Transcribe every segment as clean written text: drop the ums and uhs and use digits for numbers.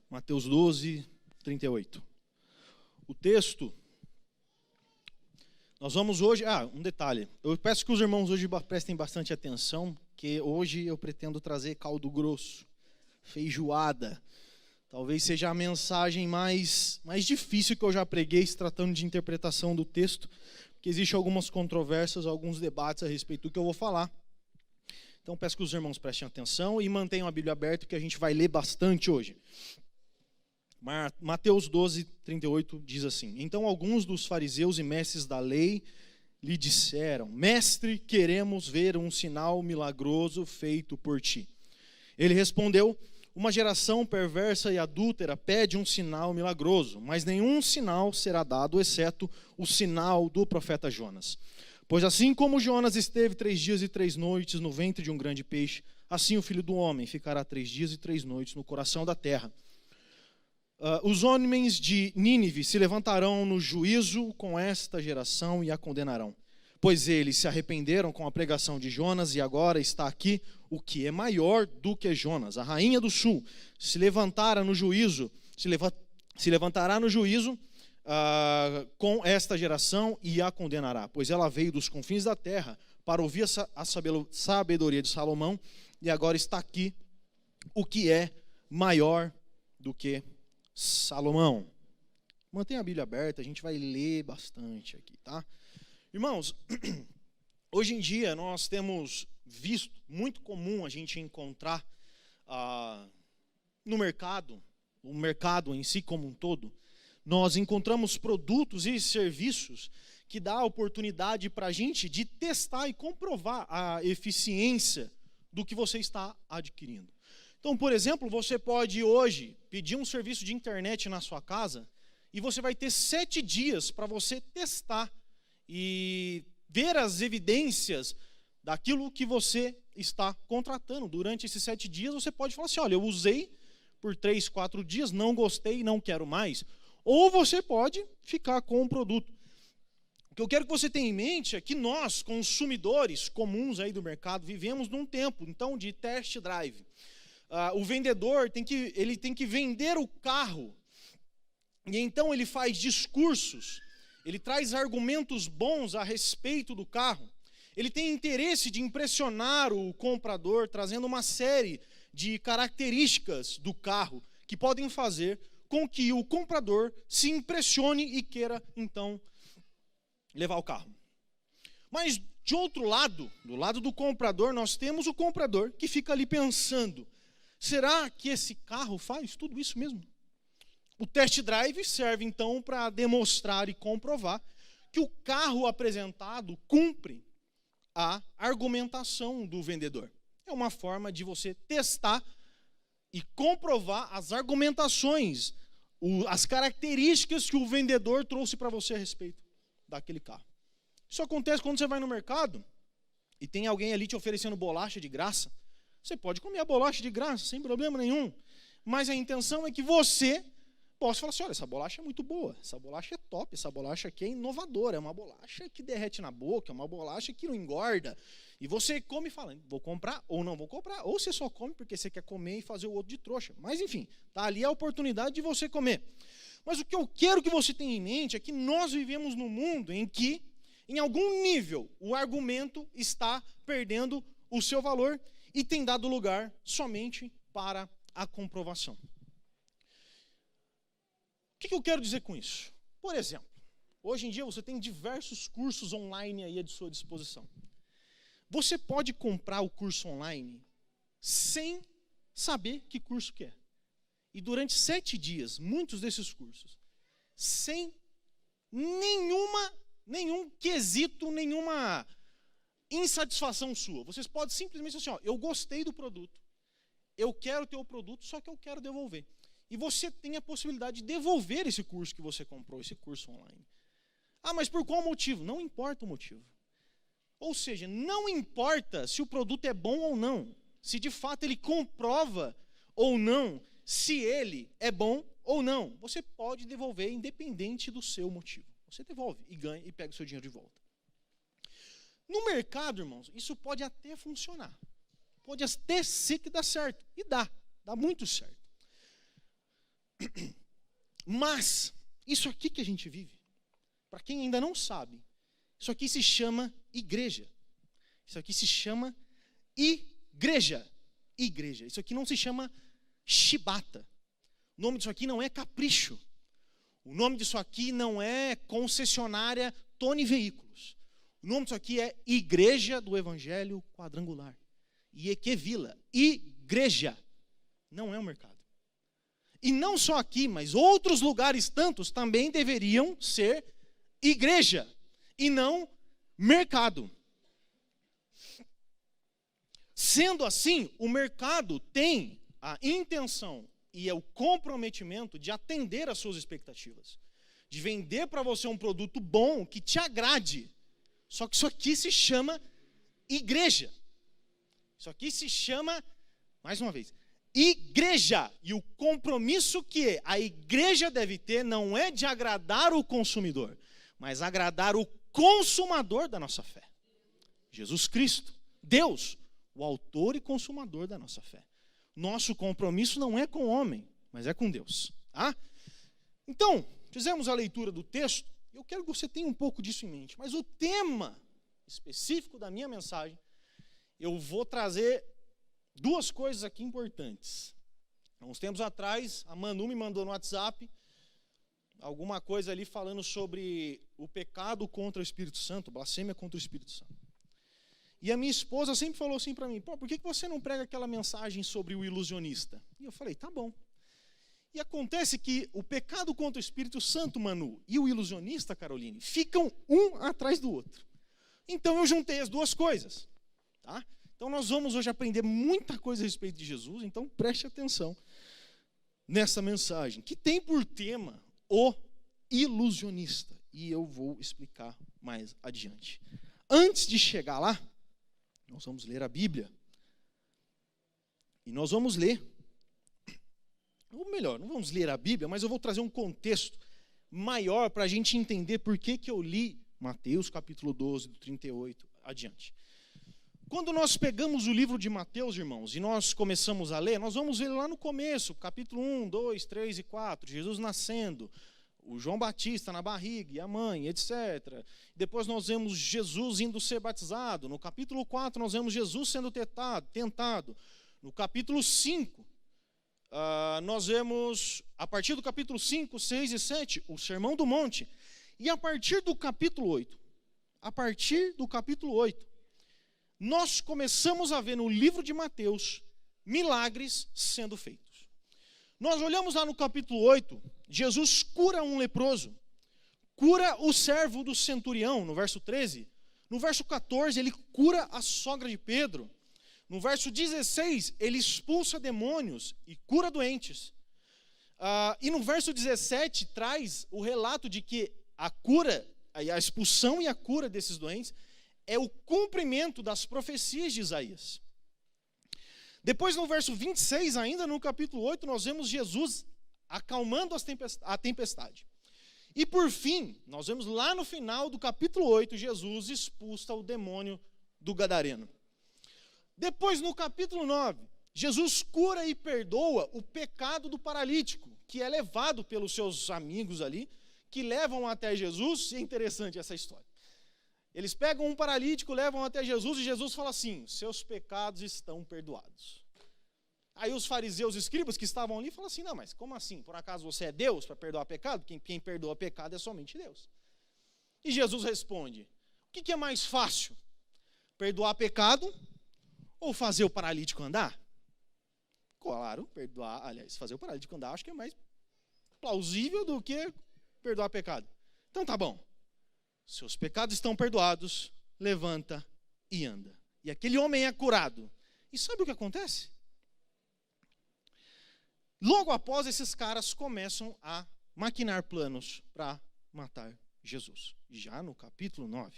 Mateus 12, 38. O texto, nós vamos hoje... um detalhe. Eu peço que os irmãos hoje prestem bastante atenção, que hoje eu pretendo trazer caldo grosso, feijoada. Talvez seja a mensagem mais difícil que eu já preguei, se tratando de interpretação do texto, porque existem algumas controvérsias, alguns debates a respeito do que eu vou falar. Então peço que os irmãos prestem atenção e mantenham a Bíblia aberta, que a gente vai ler bastante hoje. Mateus 12, 38 diz assim: Então alguns dos fariseus e mestres da lei lhe disseram: Mestre, queremos ver um sinal milagroso feito por ti. Ele respondeu: Uma geração perversa e adúltera pede um sinal milagroso, mas nenhum sinal será dado, exceto o sinal do profeta Jonas. Pois assim como Jonas esteve 3 dias e 3 noites no ventre de um grande peixe, assim o Filho do Homem ficará 3 dias e 3 noites no coração da terra. Os homens de Nínive se levantarão no juízo com esta geração e a condenarão. Pois eles se arrependeram com a pregação de Jonas e agora está aqui o que é maior do que Jonas. A rainha do sul se levantará no juízo com esta geração e a condenará. Pois ela veio dos confins da terra para ouvir a sabedoria de Salomão e agora está aqui o que é maior do que Salomão. Mantenha a Bíblia aberta, a gente vai ler bastante aqui, tá? Irmãos, hoje em dia nós temos visto, muito comum a gente encontrar no mercado, o mercado em si como um todo, nós encontramos produtos e serviços que dá a oportunidade para a gente de testar e comprovar a eficiência do que você está adquirindo. Então, por exemplo, você pode hoje pedir um serviço de internet na sua casa e você vai ter 7 dias para você testar e ver as evidências daquilo que você está contratando. Durante esses 7 dias você pode falar assim: olha, eu usei por 3, 4 dias, não gostei, não quero mais. Ou você pode ficar com o produto. O que eu quero que você tenha em mente é que nós, consumidores comuns aí do mercado, vivemos num tempo então de test drive. O vendedor tem que vender o carro, e então ele faz discursos, ele traz argumentos bons a respeito do carro, ele tem interesse de impressionar o comprador, trazendo uma série de características do carro que podem fazer com que o comprador se impressione e queira então levar o carro. Mas de outro lado, do lado do comprador, nós temos o comprador que fica ali pensando: será que esse carro faz tudo isso mesmo? O test drive serve então para demonstrar e comprovar que o carro apresentado cumpre a argumentação do vendedor. É uma forma de você testar e comprovar as argumentações, as características que o vendedor trouxe para você a respeito daquele carro. Isso acontece quando você vai no mercado e tem alguém ali te oferecendo bolacha de graça. Você pode comer a bolacha de graça, sem problema nenhum. Mas a intenção é que você possa falar assim: olha, essa bolacha é muito boa, essa bolacha é top, essa bolacha aqui é inovadora, é uma bolacha que derrete na boca, é uma bolacha que não engorda. E você come e fala: vou comprar ou não vou comprar. Ou você só come porque você quer comer e fazer o outro de trouxa. Mas enfim, tá ali a oportunidade de você comer. Mas o que eu quero que você tenha em mente é que nós vivemos num mundo em que, em algum nível, o argumento está perdendo o seu valor e tem dado lugar somente para a comprovação. O que eu quero dizer com isso? Por exemplo, hoje em dia você tem diversos cursos online aí à sua disposição. Você pode comprar o curso online sem saber que curso que é. E durante 7 dias, muitos desses cursos, sem nenhum quesito, nenhuma insatisfação sua. Vocês podem simplesmente dizer assim: eu gostei do produto, eu quero ter o produto, só que eu quero devolver. E você tem a possibilidade de devolver esse curso que você comprou, esse curso online. Mas por qual motivo? Não importa o motivo. Ou seja, não importa se o produto é bom ou não, se de fato ele comprova ou não, se ele é bom ou não. Você pode devolver independente do seu motivo. Você devolve e ganha e pega o seu dinheiro de volta. No mercado, irmãos, isso pode até funcionar. Pode até ser que dá certo. E dá muito certo. Mas, isso aqui que a gente vive, para quem ainda não sabe, isso aqui se chama igreja. Isso aqui se chama igreja. Igreja. Isso aqui não se chama chibata. O nome disso aqui não é capricho. O nome disso aqui não é concessionária Tony Veículos. O nome disso aqui é Igreja do Evangelho Quadrangular. Iequevila. Igreja. Não é um mercado. E não só aqui, mas outros lugares tantos também deveriam ser igreja e não mercado. Sendo assim, o mercado tem a intenção e é o comprometimento de atender às suas expectativas, de vender para você um produto bom que te agrade. Só que isso aqui se chama igreja. Isso aqui se chama, mais uma vez, igreja. E o compromisso que a igreja deve ter não é de agradar o consumidor, mas agradar o consumador da nossa fé. Jesus Cristo, Deus, o autor e consumador da nossa fé. Nosso compromisso não é com o homem, mas é com Deus. Tá? Então, fizemos a leitura do texto. Eu quero que você tenha um pouco disso em mente. Mas o tema específico da minha mensagem, eu vou trazer duas coisas aqui importantes. Há uns tempos atrás, a Manu me mandou no WhatsApp alguma coisa ali falando sobre o pecado contra o Espírito Santo, blasfêmia contra o Espírito Santo. E a minha esposa sempre falou assim para mim, por que você não prega aquela mensagem sobre o ilusionista? E eu falei, tá bom. E acontece que o pecado contra o Espírito Santo, Manu, e o ilusionista, Caroline, ficam um atrás do outro. Então eu juntei as duas coisas. Tá? Então nós vamos hoje aprender muita coisa a respeito de Jesus, então preste atenção nessa mensagem, que tem por tema o ilusionista. E eu vou explicar mais adiante. Antes de chegar lá, nós vamos ler a Bíblia. E nós vamos ler, ou melhor, não vamos ler a Bíblia, mas eu vou trazer um contexto maior para a gente entender por que eu li Mateus capítulo 12, do 38 adiante. Quando nós pegamos o livro de Mateus, irmãos, e nós começamos a ler, nós vamos ver lá no começo, capítulo 1, 2, 3 e 4, Jesus nascendo, o João Batista na barriga, e a mãe, etc. Depois nós vemos Jesus indo ser batizado. No capítulo 4 nós vemos Jesus sendo tentado. No capítulo 5, nós vemos, a partir do capítulo 5, 6 e 7, o Sermão do Monte. E a partir do capítulo 8, nós começamos a ver no livro de Mateus milagres sendo feitos. Nós olhamos lá no capítulo 8, Jesus cura um leproso, cura o servo do centurião, no verso 13. No verso 14, ele cura a sogra de Pedro. No verso 16, ele expulsa demônios e cura doentes. E no verso 17, traz o relato de que a cura, a expulsão e a cura desses doentes é o cumprimento das profecias de Isaías. Depois, no verso 26, ainda no capítulo 8, nós vemos Jesus acalmando a tempestade. E por fim, nós vemos lá no final do capítulo 8, Jesus expulsa o demônio do gadareno. Depois, no capítulo 9, Jesus cura e perdoa o pecado do paralítico, que é levado pelos seus amigos ali, que levam até Jesus. E é interessante essa história. Eles pegam um paralítico, levam até Jesus, e Jesus fala assim, seus pecados estão perdoados. Aí os fariseus e escribas que estavam ali falam assim, não, mas como assim? Por acaso você é Deus para perdoar pecado? Quem perdoa pecado é somente Deus. E Jesus responde, o que é mais fácil? Perdoar pecado ou fazer o paralítico andar? Claro, fazer o paralítico andar acho que é mais plausível do que perdoar pecado. Então tá bom. Seus pecados estão perdoados, levanta e anda. E aquele homem é curado. E sabe o que acontece? Logo após, esses caras começam a maquinar planos para matar Jesus. Já no capítulo 9.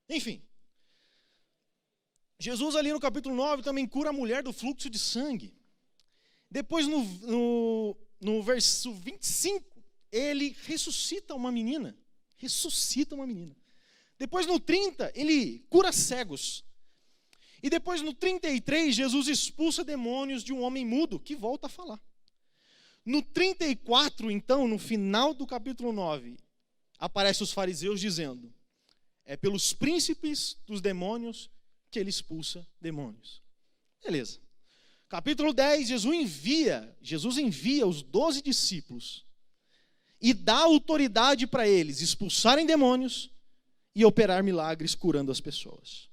Enfim. Jesus ali no capítulo 9 também cura a mulher do fluxo de sangue. Depois no verso 25, ele ressuscita uma menina. Depois no 30, ele cura cegos. E depois no 33, Jesus expulsa demônios de um homem mudo, que volta a falar. No 34, então, no final do capítulo 9, aparecem os fariseus dizendo: é pelos príncipes dos demônios que ele expulsa demônios. Beleza. Capítulo 10, Jesus envia os 12 discípulos e dá autoridade para eles expulsarem demônios e operar milagres curando as pessoas.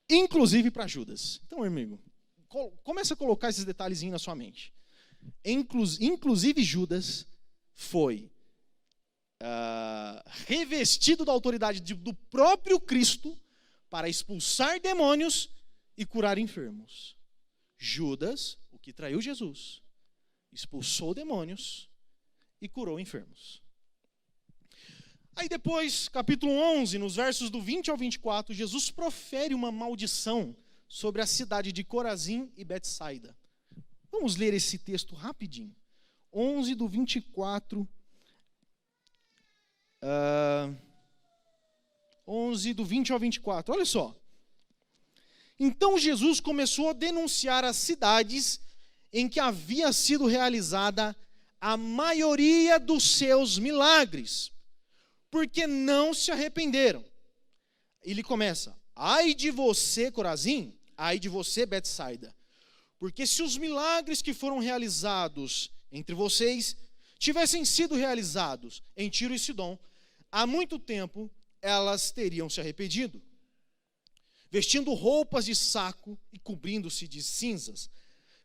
Inclusive para Judas. Então, amigo, começa a colocar esses detalhezinhos na sua mente. Inclusive Judas foi revestido da autoridade do próprio Cristo para expulsar demônios e curar enfermos. Judas, o que traiu Jesus, expulsou demônios e curou enfermos. Aí depois, capítulo 11, nos versos do 20 ao 24, Jesus profere uma maldição sobre a cidade de Corazim e Betsaida. Vamos ler esse texto rapidinho. 11 do 24. 11 do 20 ao 24. Olha só. Então Jesus começou a denunciar as cidades em que havia sido realizada a maioria dos seus milagres, porque não se arrependeram. Ele começa: ai de você, Corazim, ai de você, Betsaida, porque se os milagres que foram realizados entre vocês tivessem sido realizados em Tiro e Sidom, há muito tempo elas teriam se arrependido, vestindo roupas de saco e cobrindo-se de cinzas.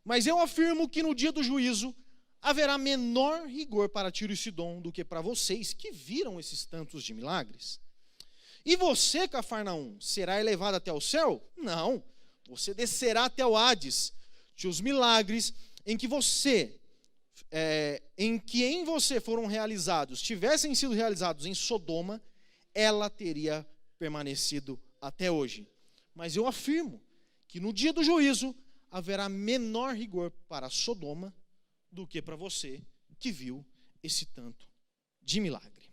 Mas eu afirmo que no dia do juízo haverá menor rigor para Tiro e Sidom do que para vocês que viram esses tantos de milagres. E você, Cafarnaum, será elevado até o céu? Não, você descerá até o Hades. Se os milagres em você foram realizados tivessem sido realizados em Sodoma, ela teria permanecido até hoje. Mas eu afirmo que no dia do juízo haverá menor rigor para Sodoma do que para você que viu esse tanto de milagre.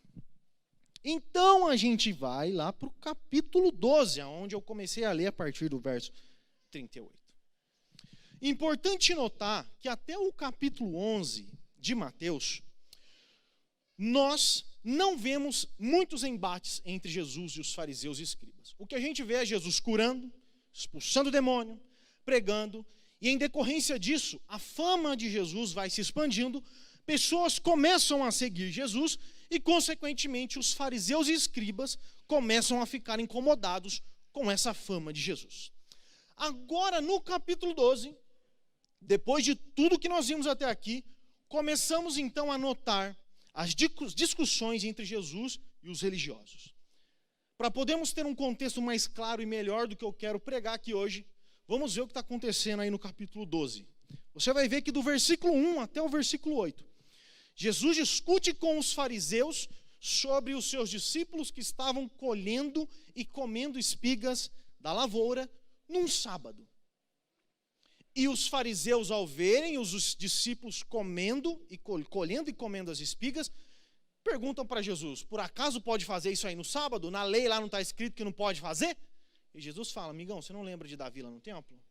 Então a gente vai lá para o capítulo 12, onde eu comecei a ler a partir do verso 38. Importante notar que até o capítulo 11 de Mateus, nós não vemos muitos embates entre Jesus e os fariseus e escribas. O que a gente vê é Jesus curando, expulsando o demônio, pregando, e em decorrência disso, a fama de Jesus vai se expandindo, pessoas começam a seguir Jesus e, consequentemente, os fariseus e escribas começam a ficar incomodados com essa fama de Jesus. Agora, no capítulo 12, depois de tudo que nós vimos até aqui, começamos então a notar as discussões entre Jesus e os religiosos. Para podermos ter um contexto mais claro e melhor do que eu quero pregar aqui hoje, vamos ver o que está acontecendo aí no capítulo 12. Você vai ver que do versículo 1 até o versículo 8, Jesus discute com os fariseus sobre os seus discípulos que estavam colhendo e comendo espigas da lavoura num sábado. E os fariseus, ao verem os discípulos colhendo e comendo as espigas, perguntam para Jesus: por acaso pode fazer isso aí no sábado? Na lei lá não está escrito que não pode fazer? E Jesus fala: amigão, você não lembra de Davi lá no templo?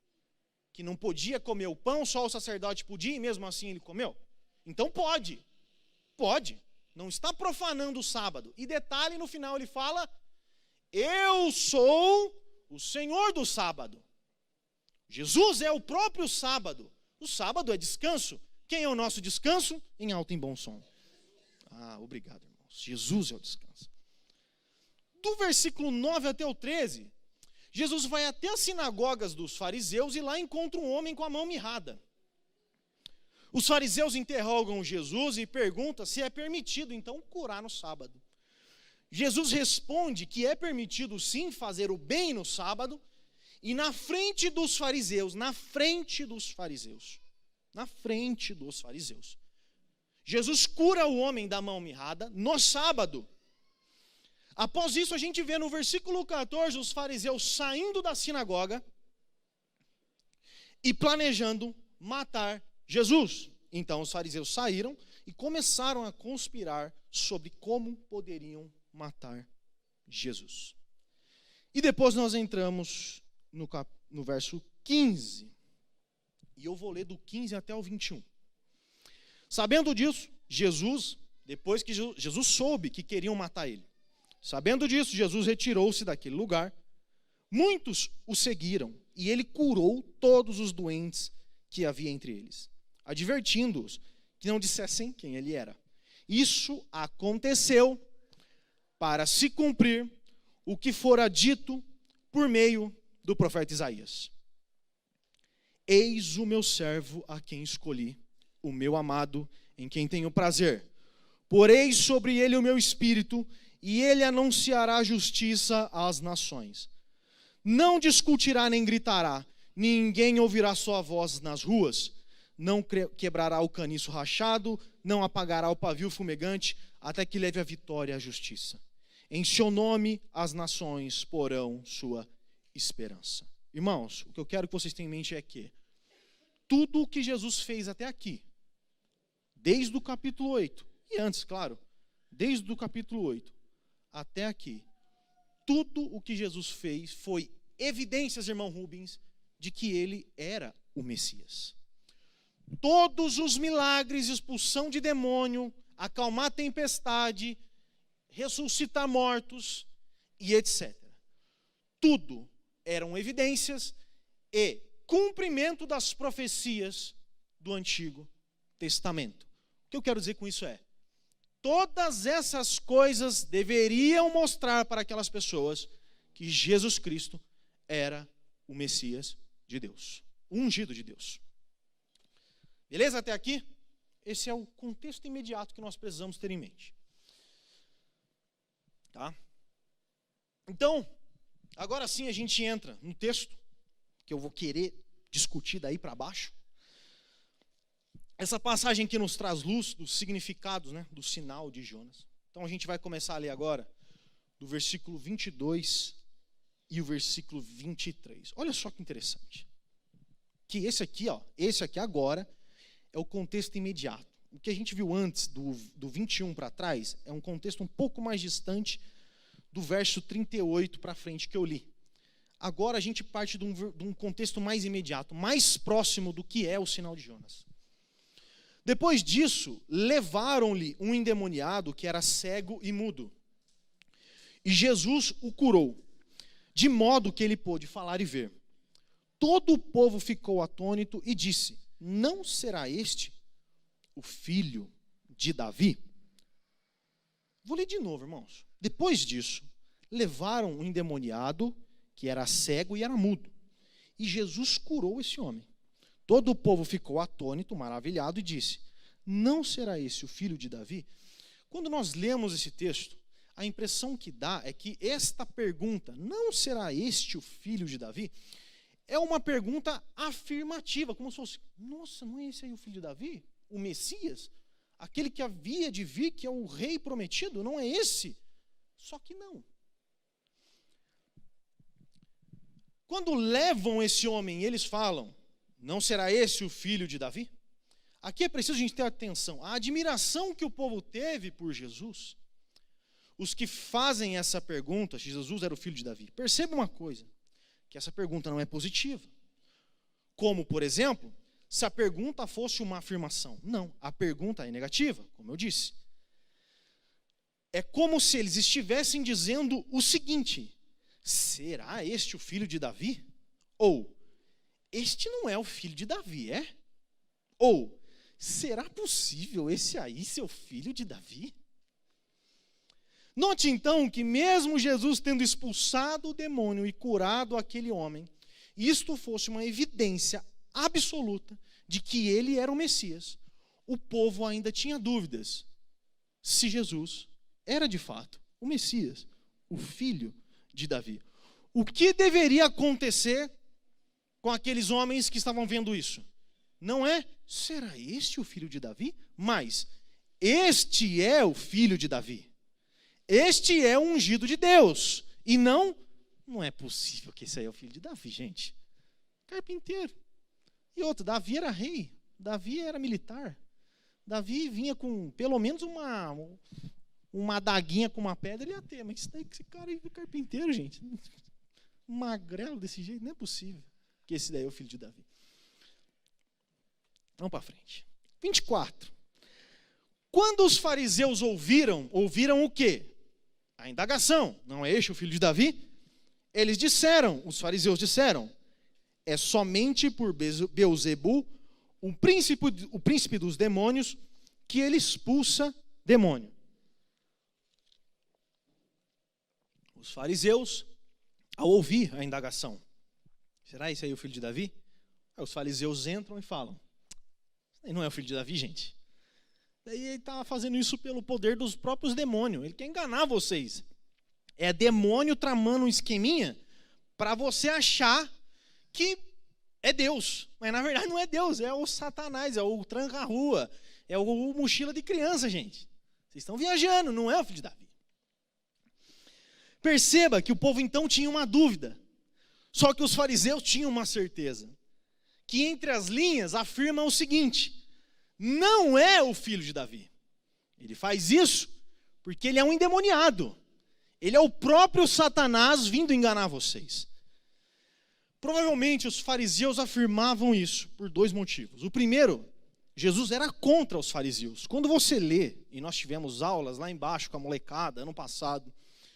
Que não podia comer o pão, só o sacerdote podia, e mesmo assim ele comeu? Então pode, não está profanando o sábado. E detalhe, no final ele fala: eu sou o Senhor do sábado. Jesus é o próprio sábado. O sábado é descanso. Quem é o nosso descanso? Em alto e bom som. Obrigado, irmãos. Jesus é o descanso. Do versículo 9 até o 13, Jesus vai até as sinagogas dos fariseus e lá encontra um homem com a mão mirrada. Os fariseus interrogam Jesus e perguntam se é permitido, então, curar no sábado. Jesus responde que é permitido, sim, fazer o bem no sábado, e na frente dos fariseus, Jesus cura o homem da mão mirrada no sábado. Após isso, a gente vê no versículo 14 os fariseus saindo da sinagoga e planejando matar Jesus. Então os fariseus saíram e começaram a conspirar sobre como poderiam matar Jesus. E depois nós entramos no verso 15. E eu vou ler do 15 até o 21. Sabendo disso, depois que Jesus soube que queriam matar ele, sabendo disso, Jesus retirou-se daquele lugar. Muitos o seguiram, e ele curou todos os doentes que havia entre eles, advertindo-os que não dissessem quem ele era. Isso aconteceu para se cumprir o que fora dito por meio do profeta Isaías. Eis o meu servo a quem escolhi, o meu amado, em quem tenho prazer. Porei sobre ele o meu espírito, e ele anunciará justiça às nações. Não discutirá nem gritará, ninguém ouvirá sua voz nas ruas. Não quebrará o caniço rachado, não apagará o pavio fumegante, até que leve a vitória e a justiça. Em seu nome as nações porão sua esperança. Irmãos, o que eu quero que vocês tenham em mente é que tudo o que Jesus fez até aqui, desde o capítulo 8, e antes, claro, desde o capítulo 8 até aqui, tudo o que Jesus fez foi evidências, irmão Rubens, de que ele era o Messias. Todos os milagres, expulsão de demônio, acalmar a tempestade, ressuscitar mortos e etc. Tudo eram evidências e cumprimento das profecias do Antigo Testamento. O que eu quero dizer com isso é, todas essas coisas deveriam mostrar para aquelas pessoas que Jesus Cristo era o Messias de Deus, o ungido de Deus. Beleza até aqui? Esse é o contexto imediato que nós precisamos ter em mente. Tá? Então, agora sim a gente entra no texto, que eu vou querer discutir daí para baixo. Essa passagem aqui nos traz luz dos significados, né, do sinal de Jonas. Então a gente vai começar a ler agora do versículo 22 e o versículo 23. Olha só que interessante. Que esse aqui agora é o contexto imediato. O que a gente viu antes, do 21 para trás, é um contexto um pouco mais distante do verso 38 para frente que eu li. Agora a gente parte de um contexto mais imediato, mais próximo do que é o sinal de Jonas. Depois disso, levaram-lhe um endemoniado que era cego e mudo. E Jesus o curou, de modo que ele pôde falar e ver. Todo o povo ficou atônito e disse: não será este o filho de Davi? Vou ler de novo, irmãos. Depois disso, levaram um endemoniado que era cego e era mudo. E Jesus curou esse homem. Todo o povo ficou atônito, maravilhado, e disse: não será esse o filho de Davi? Quando nós lemos esse texto, a impressão que dá é que esta pergunta, não será este o filho de Davi, é uma pergunta afirmativa, como se fosse: nossa, não é esse aí o filho de Davi? O Messias? Aquele que havia de vir, que é o rei prometido? Não é esse? Só que não. Quando levam esse homem, eles falam: não será esse o filho de Davi? Aqui é preciso a gente ter atenção. A admiração que o povo teve por Jesus, os que fazem essa pergunta, se Jesus era o filho de Davi, perceba uma coisa, que essa pergunta não é positiva. Como, por exemplo, se a pergunta fosse uma afirmação. Não, a pergunta é negativa, como eu disse. É como se eles estivessem dizendo o seguinte: será este o filho de Davi? Ou, este não é o filho de Davi, é? Ou, será possível esse aí ser o filho de Davi? Note então que mesmo Jesus tendo expulsado o demônio e curado aquele homem, isto fosse uma evidência absoluta de que ele era o Messias, o povo ainda tinha dúvidas se Jesus era de fato o Messias, o filho de Davi. O que deveria acontecer com aqueles homens que estavam vendo isso? Não é, será este o filho de Davi? Mas, este é o filho de Davi. Este é o ungido de Deus. E não é possível que esse aí é o filho de Davi, gente. Carpinteiro. E outro, Davi era rei. Davi era militar. Davi vinha com pelo menos uma adaguinha com uma pedra, ele ia ter. Mas esse cara aí é carpinteiro, gente. Magrelo desse jeito, não é possível que esse daí é o filho de Davi. Vamos para frente. 24. Quando os fariseus ouviram o quê? A indagação. Não é este o filho de Davi? Os fariseus disseram, é somente por Beelzebu, o príncipe dos demônios, que ele expulsa demônio. Os fariseus, ao ouvir a indagação, será esse aí o filho de Davi? Aí os fariseus entram e falam, esse não é o filho de Davi, gente. Daí ele está fazendo isso pelo poder dos próprios demônios. Ele quer enganar vocês. É demônio tramando um esqueminha para você achar que é Deus. Mas na verdade não é Deus, é o Satanás, é o tranca-rua, é o mochila de criança, gente. Vocês estão viajando, não é o filho de Davi. Perceba que o povo então tinha uma dúvida. Só que os fariseus tinham uma certeza. Que entre as linhas afirma o seguinte: não é o filho de Davi. Ele faz isso porque ele é um endemoniado. Ele é o próprio Satanás vindo enganar vocês. Provavelmente os fariseus afirmavam isso por dois motivos. O primeiro, Jesus era contra os fariseus. Quando você lê, e nós tivemos aulas lá embaixo com a molecada, ano passado,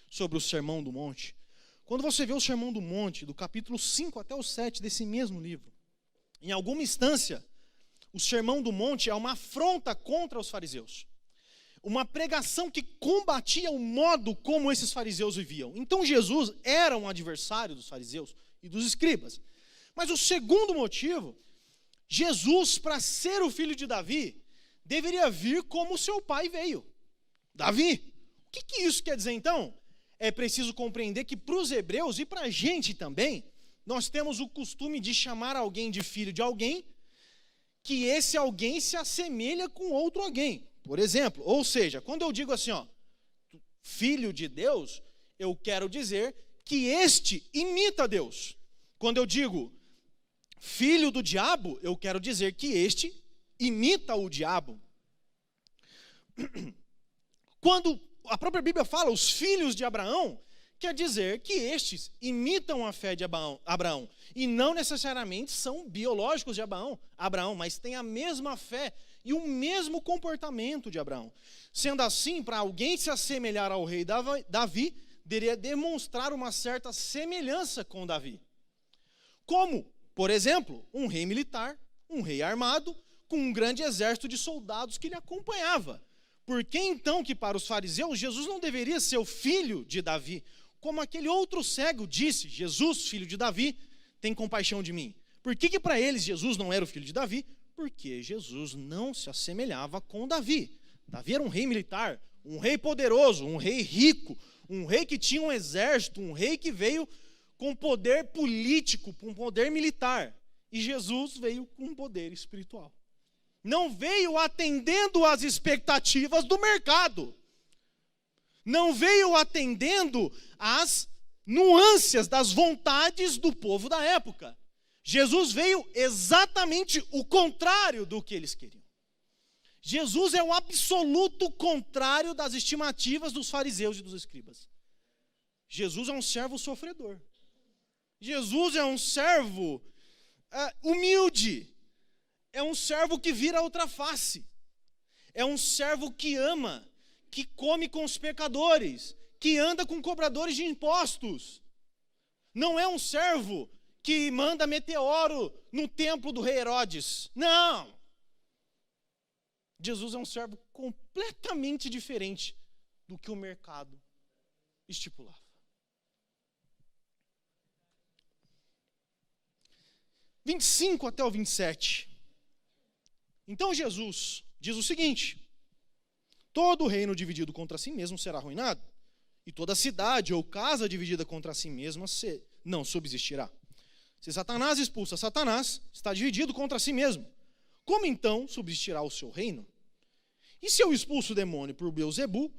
sobre o Sermão do Monte. Quando você vê o Sermão do Monte, do capítulo 5 até o 7 desse mesmo livro, em alguma instância, o Sermão do Monte é uma afronta contra os fariseus. Uma pregação que combatia o modo como esses fariseus viviam. Então Jesus era um adversário dos fariseus e dos escribas. Mas o segundo motivo, Jesus, para ser o filho de Davi, deveria vir como seu pai veio, Davi. O que isso quer dizer então? É preciso compreender que para os hebreus e para a gente também, nós temos o costume de chamar alguém de filho de alguém, que esse alguém se assemelha com outro alguém. Por exemplo, ou seja, quando eu digo assim, filho de Deus, eu quero dizer que este imita Deus. Quando eu digo filho do diabo, eu quero dizer que este imita o diabo. Quando a própria Bíblia fala os filhos de Abraão, quer dizer que estes imitam a fé de Abraão. E não necessariamente são biológicos de Abraão, mas têm a mesma fé e o mesmo comportamento de Abraão. Sendo assim, para alguém se assemelhar ao rei Davi, deveria demonstrar uma certa semelhança com Davi. Como, por exemplo, um rei militar, um rei armado, com um grande exército de soldados que lhe acompanhava. Por que então que para os fariseus Jesus não deveria ser o filho de Davi? Como aquele outro cego disse, Jesus, filho de Davi, tem compaixão de mim. Por que para eles Jesus não era o filho de Davi? Porque Jesus não se assemelhava com Davi. Davi era um rei militar, um rei poderoso, um rei rico, um rei que tinha um exército, um rei que veio com poder político, com poder militar. E Jesus veio com poder espiritual. Não veio atendendo às expectativas do mercado. Não veio atendendo às nuances das vontades do povo da época. Jesus veio exatamente o contrário do que eles queriam. Jesus é o absoluto contrário das estimativas dos fariseus e dos escribas. Jesus é um servo sofredor. Jesus é um servo humilde. É um servo que vira outra face. É um servo que ama, que come com os pecadores, que anda com cobradores de impostos. Não é um servo que manda meteoro no templo do rei Herodes. Não. Jesus é um servo completamente diferente do que o mercado estipulava. Do 25 até o 27. Então Jesus diz o seguinte: todo reino dividido contra si mesmo será arruinado, e toda cidade ou casa dividida contra si mesma não subsistirá. Se Satanás expulsa Satanás, está dividido contra si mesmo. Como então subsistirá o seu reino? E se eu expulso o demônio por Beelzebu,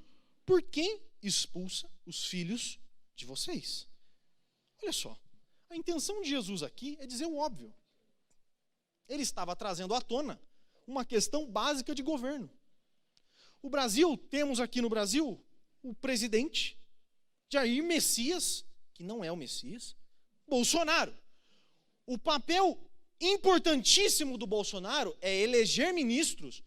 por quem expulsa os filhos de vocês? Olha só, a intenção de Jesus aqui é dizer o óbvio. Ele estava trazendo à tona uma questão básica de governo. O Brasil, temos aqui no Brasil o presidente Jair Messias, que não é o Messias, Bolsonaro. O papel importantíssimo do Bolsonaro é eleger ministros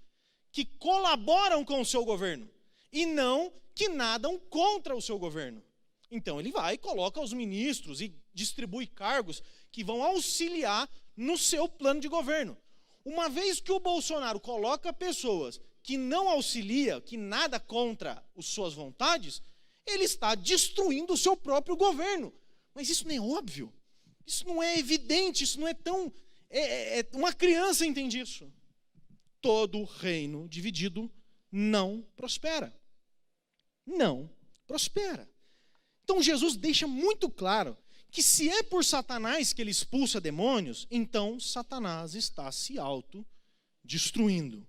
que colaboram com o seu governo, e não que nadam contra o seu governo. Então ele vai e coloca os ministros e distribui cargos que vão auxiliar no seu plano de governo. Uma vez que o Bolsonaro coloca pessoas que não auxilia, que nada contra as suas vontades, ele está destruindo o seu próprio governo. Mas isso não é óbvio, isso não é evidente, isso não é tão... uma criança entende isso. Todo reino dividido não prospera. Não prospera. Então Jesus deixa muito claro que se é por Satanás que ele expulsa demônios, então Satanás está se autodestruindo.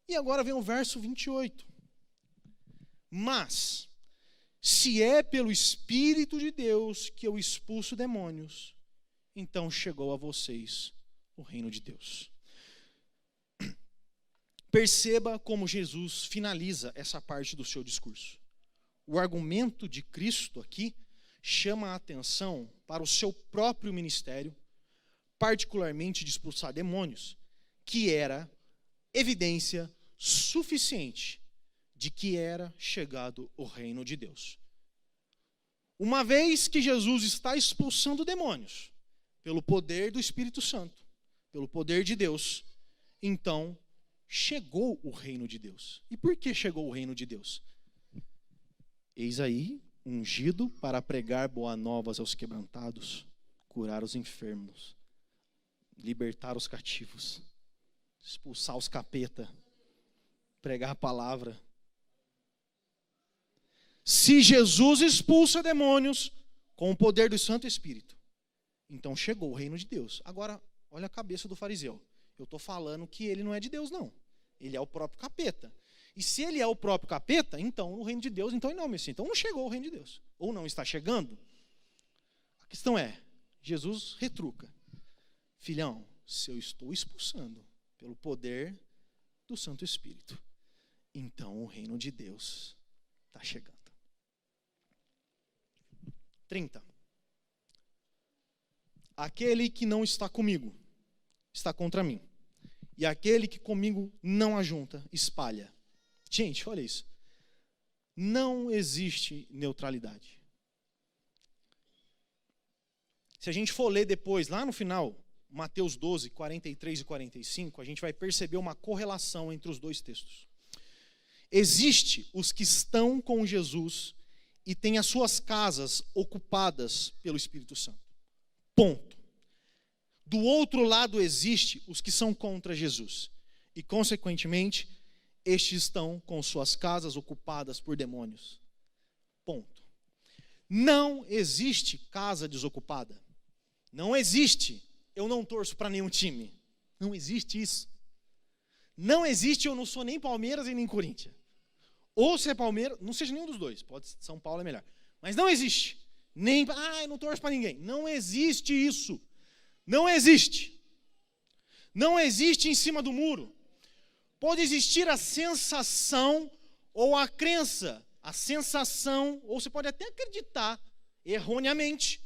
E agora vem o verso 28. Mas, se é pelo Espírito de Deus que eu expulso demônios, então chegou a vocês o reino de Deus. Perceba como Jesus finaliza essa parte do seu discurso. O argumento de Cristo aqui chama a atenção para o seu próprio ministério, particularmente de expulsar demônios, que era evidência suficiente de que era chegado o reino de Deus. Uma vez que Jesus está expulsando demônios, pelo poder do Espírito Santo, pelo poder de Deus, então chegou o reino de Deus. E por que chegou o reino de Deus? Eis aí, ungido para pregar boas novas aos quebrantados, curar os enfermos, libertar os cativos, expulsar os capeta, pregar a palavra. Se Jesus expulsa demônios com o poder do Santo Espírito, então chegou o reino de Deus. Agora, olha a cabeça do fariseu. Eu estou falando que ele não é de Deus, não. Ele é o próprio capeta. E se ele é o próprio capeta, então o reino de Deus, então ele não é o Messias. Então não chegou o reino de Deus. Ou não está chegando. A questão é, Jesus retruca. Filhão, se eu estou expulsando pelo poder do Santo Espírito, então o reino de Deus está chegando. 30. Aquele que não está comigo, está contra mim. E aquele que comigo não ajunta, espalha. Gente, olha isso. Não existe neutralidade. Se a gente for ler depois, lá no final, Mateus 12, 43 e 45, a gente vai perceber uma correlação entre os dois textos. Existe os que estão com Jesus e têm as suas casas ocupadas pelo Espírito Santo. Ponto. Do outro lado existe os que são contra Jesus. E, consequentemente, estes estão com suas casas ocupadas por demônios. Ponto. Não existe casa desocupada. Não existe. Eu não torço para nenhum time. Não existe isso. Não existe, eu não sou nem Palmeiras e nem Corinthians. Ou se é Palmeiras, não seja nenhum dos dois. Pode ser São Paulo é melhor. Mas não existe. Nem, eu não torço para ninguém. Não existe isso. Não existe. Não existe em cima do muro. Pode existir a sensação ou a crença. A sensação, ou você pode até acreditar, erroneamente,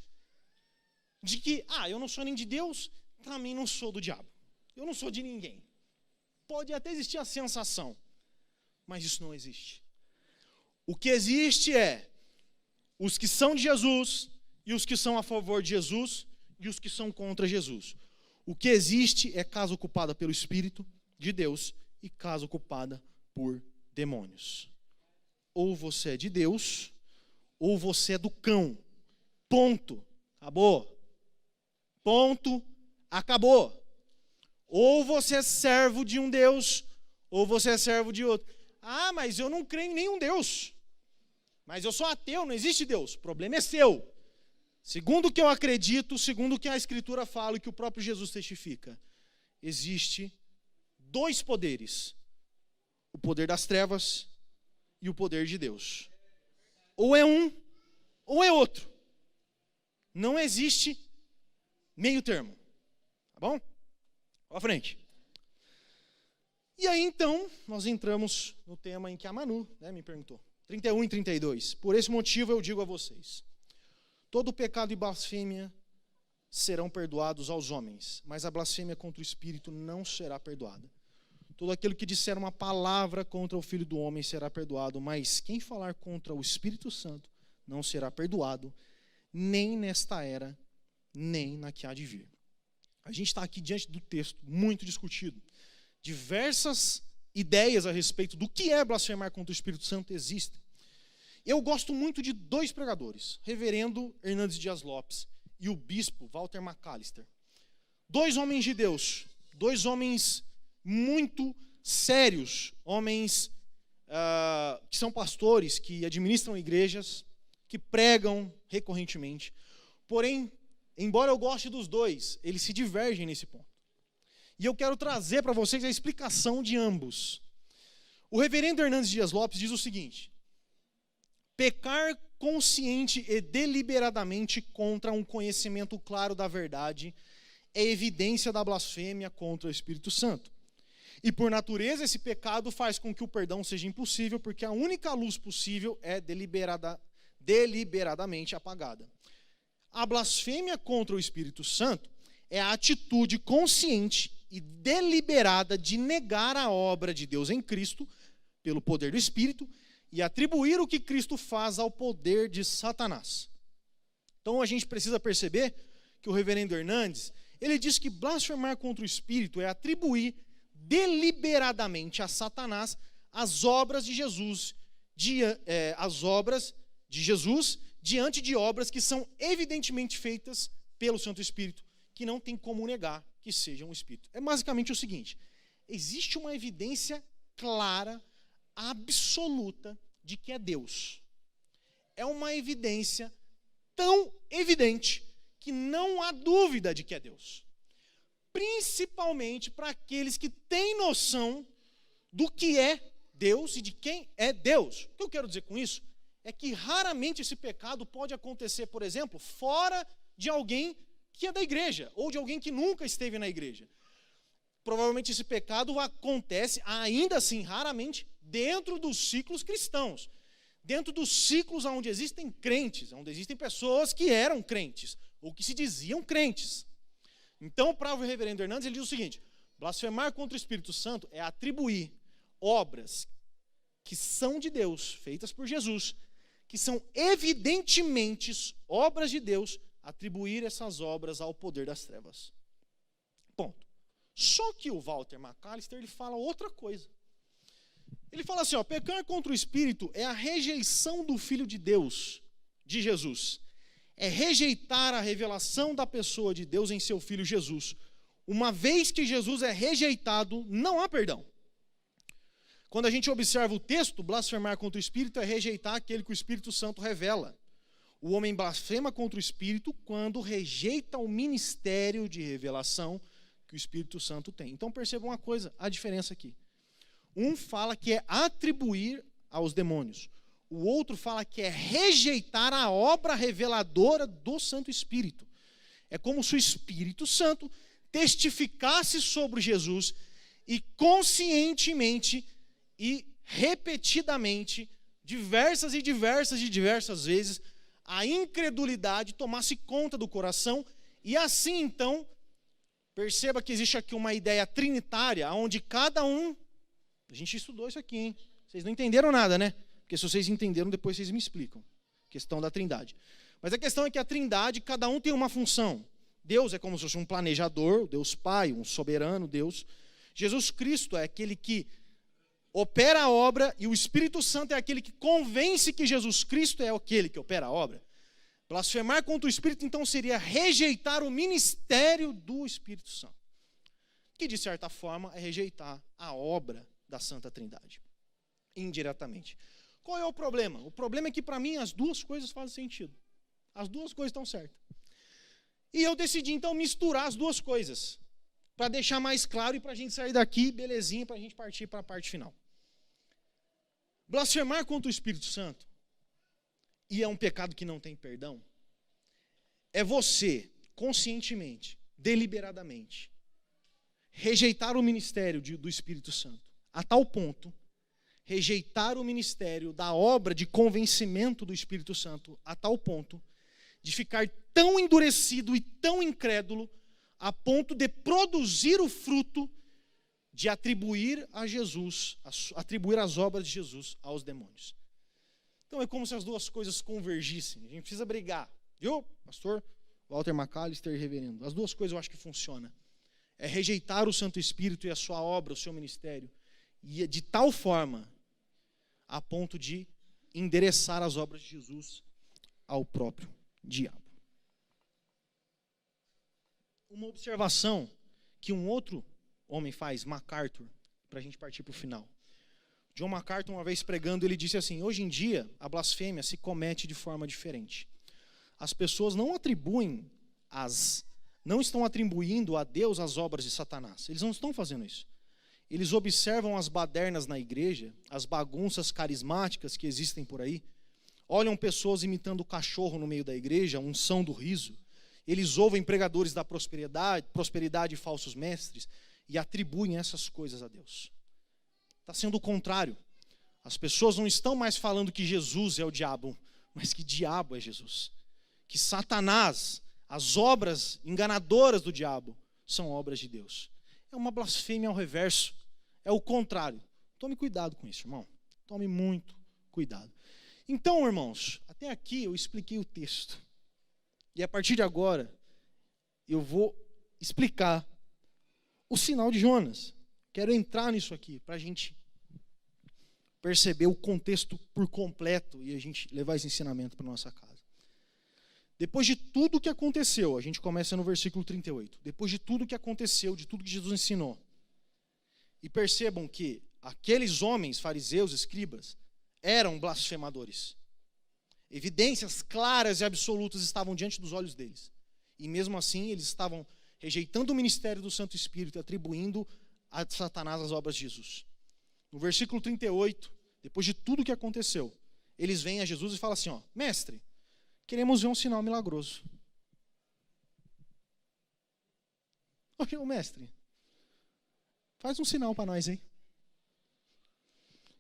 de que, eu não sou nem de Deus, também não sou do diabo. Eu não sou de ninguém. Pode até existir a sensação, mas isso não existe. O que existe é os que são de Jesus e os que são a favor de Jesus e os que são contra Jesus. O que existe é casa ocupada pelo Espírito de Deus e casa ocupada por demônios. Ou você é de Deus, ou você é do cão. Ponto. Acabou. Ponto. Acabou. Ou você é servo de um Deus, ou você é servo de outro. Mas eu não creio em nenhum Deus. Mas eu sou ateu, não existe Deus. O problema é seu. Segundo o que eu acredito, segundo o que a Escritura fala e que o próprio Jesus testifica, existe dois poderes. O poder das trevas e o poder de Deus. Ou é um, ou é outro. Não existe meio termo. Tá bom? Vamos à frente. E aí, então, nós entramos no tema em que a Manu me perguntou. 31 e 32. Por esse motivo eu digo a vocês, todo pecado e blasfêmia serão perdoados aos homens, mas a blasfêmia contra o Espírito não será perdoada. Todo aquele que disser uma palavra contra o Filho do Homem será perdoado, mas quem falar contra o Espírito Santo não será perdoado, nem nesta era, nem na que há de vir. A gente está aqui diante do texto muito discutido. Diversas ideias a respeito do que é blasfemar contra o Espírito Santo existem. Eu gosto muito de dois pregadores, Reverendo Hernandes Dias Lopes e o bispo Walter McAllister. Dois homens de Deus, dois homens muito sérios, homens que são pastores, que administram igrejas, que pregam recorrentemente. Porém, embora eu goste dos dois, eles se divergem nesse ponto. E eu quero trazer para vocês a explicação de ambos. O reverendo Hernandes Dias Lopes diz o seguinte: pecar consciente e deliberadamente contra um conhecimento claro da verdade é evidência da blasfêmia contra o Espírito Santo. E por natureza esse pecado faz com que o perdão seja impossível, porque a única luz possível é deliberadamente apagada. A blasfêmia contra o Espírito Santo é a atitude consciente e deliberada de negar a obra de Deus em Cristo, pelo poder do Espírito, e atribuir o que Cristo faz ao poder de Satanás. Então a gente precisa perceber que o reverendo Hernandes, ele diz que blasfemar contra o Espírito é atribuir deliberadamente a Satanás as obras de Jesus, diante de obras que são evidentemente feitas pelo Santo Espírito, que não tem como negar que sejam o Espírito. É basicamente o seguinte: existe uma evidência clara, absoluta, de que é Deus. É uma evidência tão evidente que não há dúvida de que é Deus. Principalmente para aqueles que têm noção do que é Deus e de quem é Deus. O que eu quero dizer com isso é que raramente esse pecado pode acontecer, por exemplo, fora de alguém que é da igreja, ou de alguém que nunca esteve na igreja. Provavelmente esse pecado acontece, ainda assim, raramente, dentro dos ciclos cristãos. Dentro dos ciclos onde existem crentes, onde existem pessoas que eram crentes, ou que se diziam crentes. Então, para o reverendo Hernandes, ele diz o seguinte: blasfemar contra o Espírito Santo é atribuir obras que são de Deus, feitas por Jesus, que são evidentemente obras de Deus, atribuir essas obras ao poder das trevas. Ponto. Só que o Walter McAllister, ele fala outra coisa. Ele fala assim, pecar contra o Espírito é a rejeição do Filho de Deus, de Jesus. É rejeitar a revelação da pessoa de Deus em seu Filho Jesus. Uma vez que Jesus é rejeitado, não há perdão. Quando a gente observa o texto, blasfemar contra o Espírito é rejeitar aquele que o Espírito Santo revela. O homem blasfema contra o Espírito quando rejeita o ministério de revelação que o Espírito Santo tem. Então percebam uma coisa, a diferença aqui. Um fala que é atribuir aos demônios. O outro fala que é rejeitar a obra reveladora do Santo Espírito. É como se o Espírito Santo testificasse sobre Jesus e conscientemente e repetidamente, diversas vezes, a incredulidade tomasse conta do coração. E assim, então, perceba que existe aqui uma ideia trinitária, onde cada um... A gente estudou isso aqui, hein? Vocês não entenderam nada, né? Porque se vocês entenderam, depois vocês me explicam. Questão da trindade. Mas a questão é que a trindade, cada um tem uma função. Deus é como se fosse um planejador, Deus Pai, um soberano Deus. Jesus Cristo é aquele que opera a obra, e o Espírito Santo é aquele que convence que Jesus Cristo é aquele que opera a obra. Blasfemar contra o Espírito, então, seria rejeitar o ministério do Espírito Santo, que, de certa forma, é rejeitar a obra da Santa Trindade, indiretamente. Qual é o problema? O problema é que, para mim, as duas coisas fazem sentido. As duas coisas estão certas. E eu decidi, então, misturar as duas coisas, para deixar mais claro e para a gente sair daqui, belezinha, para a gente partir para a parte final. Blasfemar contra o Espírito Santo, e é um pecado que não tem perdão, é você, conscientemente, deliberadamente, rejeitar o ministério do Espírito Santo, a tal ponto, rejeitar o ministério da obra de convencimento do Espírito Santo, a tal ponto, de ficar tão endurecido e tão incrédulo, a ponto de produzir o fruto de atribuir a Jesus, atribuir as obras de Jesus aos demônios. Então é como se as duas coisas convergissem. A gente precisa brigar. Viu, pastor Walter McAllister, reverendo? As duas coisas eu acho que funcionam. É rejeitar o Santo Espírito e a sua obra, o seu ministério, e de tal forma a ponto de endereçar as obras de Jesus ao próprio diabo. Uma observação que um outro homem faz, MacArthur, para a gente partir para o final. John MacArthur, uma vez pregando, ele disse assim: hoje em dia, a blasfêmia se comete de forma diferente. As pessoas não estão atribuindo a Deus as obras de Satanás. Eles não estão fazendo isso. Eles observam as badernas na igreja, as bagunças carismáticas que existem por aí, olham pessoas imitando o cachorro no meio da igreja, a unção do riso. Eles ouvem pregadores da prosperidade e falsos mestres e atribuem essas coisas a Deus. Está sendo o contrário. As pessoas não estão mais falando que Jesus é o diabo, mas que diabo é Jesus. Que Satanás, as obras enganadoras do diabo, são obras de Deus. É uma blasfêmia ao reverso. É o contrário. Tome cuidado com isso, irmão. Tome muito cuidado. Então, irmãos, até aqui eu expliquei o texto. E a partir de agora, eu vou explicar o sinal de Jonas. Quero entrar nisso aqui, para a gente perceber o contexto por completo e a gente levar esse ensinamento para a nossa casa. Depois de tudo o que aconteceu, a gente começa no versículo 38. Depois de tudo o que aconteceu, de tudo que Jesus ensinou. E percebam que aqueles homens, fariseus, escribas, eram blasfemadores. Evidências claras e absolutas estavam diante dos olhos deles. E mesmo assim, eles estavam rejeitando o ministério do Santo Espírito e atribuindo a Satanás as obras de Jesus. No versículo 38, depois de tudo o que aconteceu, eles vêm a Jesus e falam assim: ó, mestre, queremos ver um sinal milagroso. Ô mestre, faz um sinal para nós aí.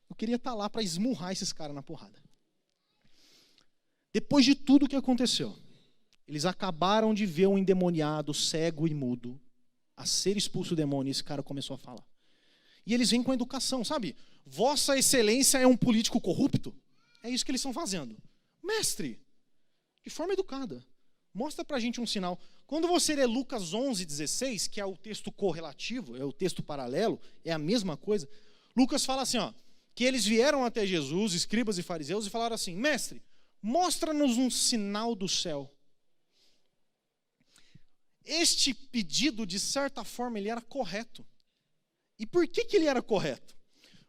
Eu queria estar lá para esmurrar esses caras na porrada. Depois de tudo o que aconteceu, eles acabaram de ver um endemoniado, cego e mudo, a ser expulso do demônio, e esse cara começou a falar. E eles vêm com a educação, sabe? Vossa excelência é um político corrupto? É isso que eles estão fazendo. Mestre, de forma educada, mostra pra gente um sinal. Quando você lê Lucas 11:16, que é o texto correlativo, é o texto paralelo, é a mesma coisa, Lucas fala assim, ó, que eles vieram até Jesus, escribas e fariseus, e falaram assim: mestre, mostra-nos um sinal do céu. Este pedido, de certa forma, ele era correto. E por que ele era correto?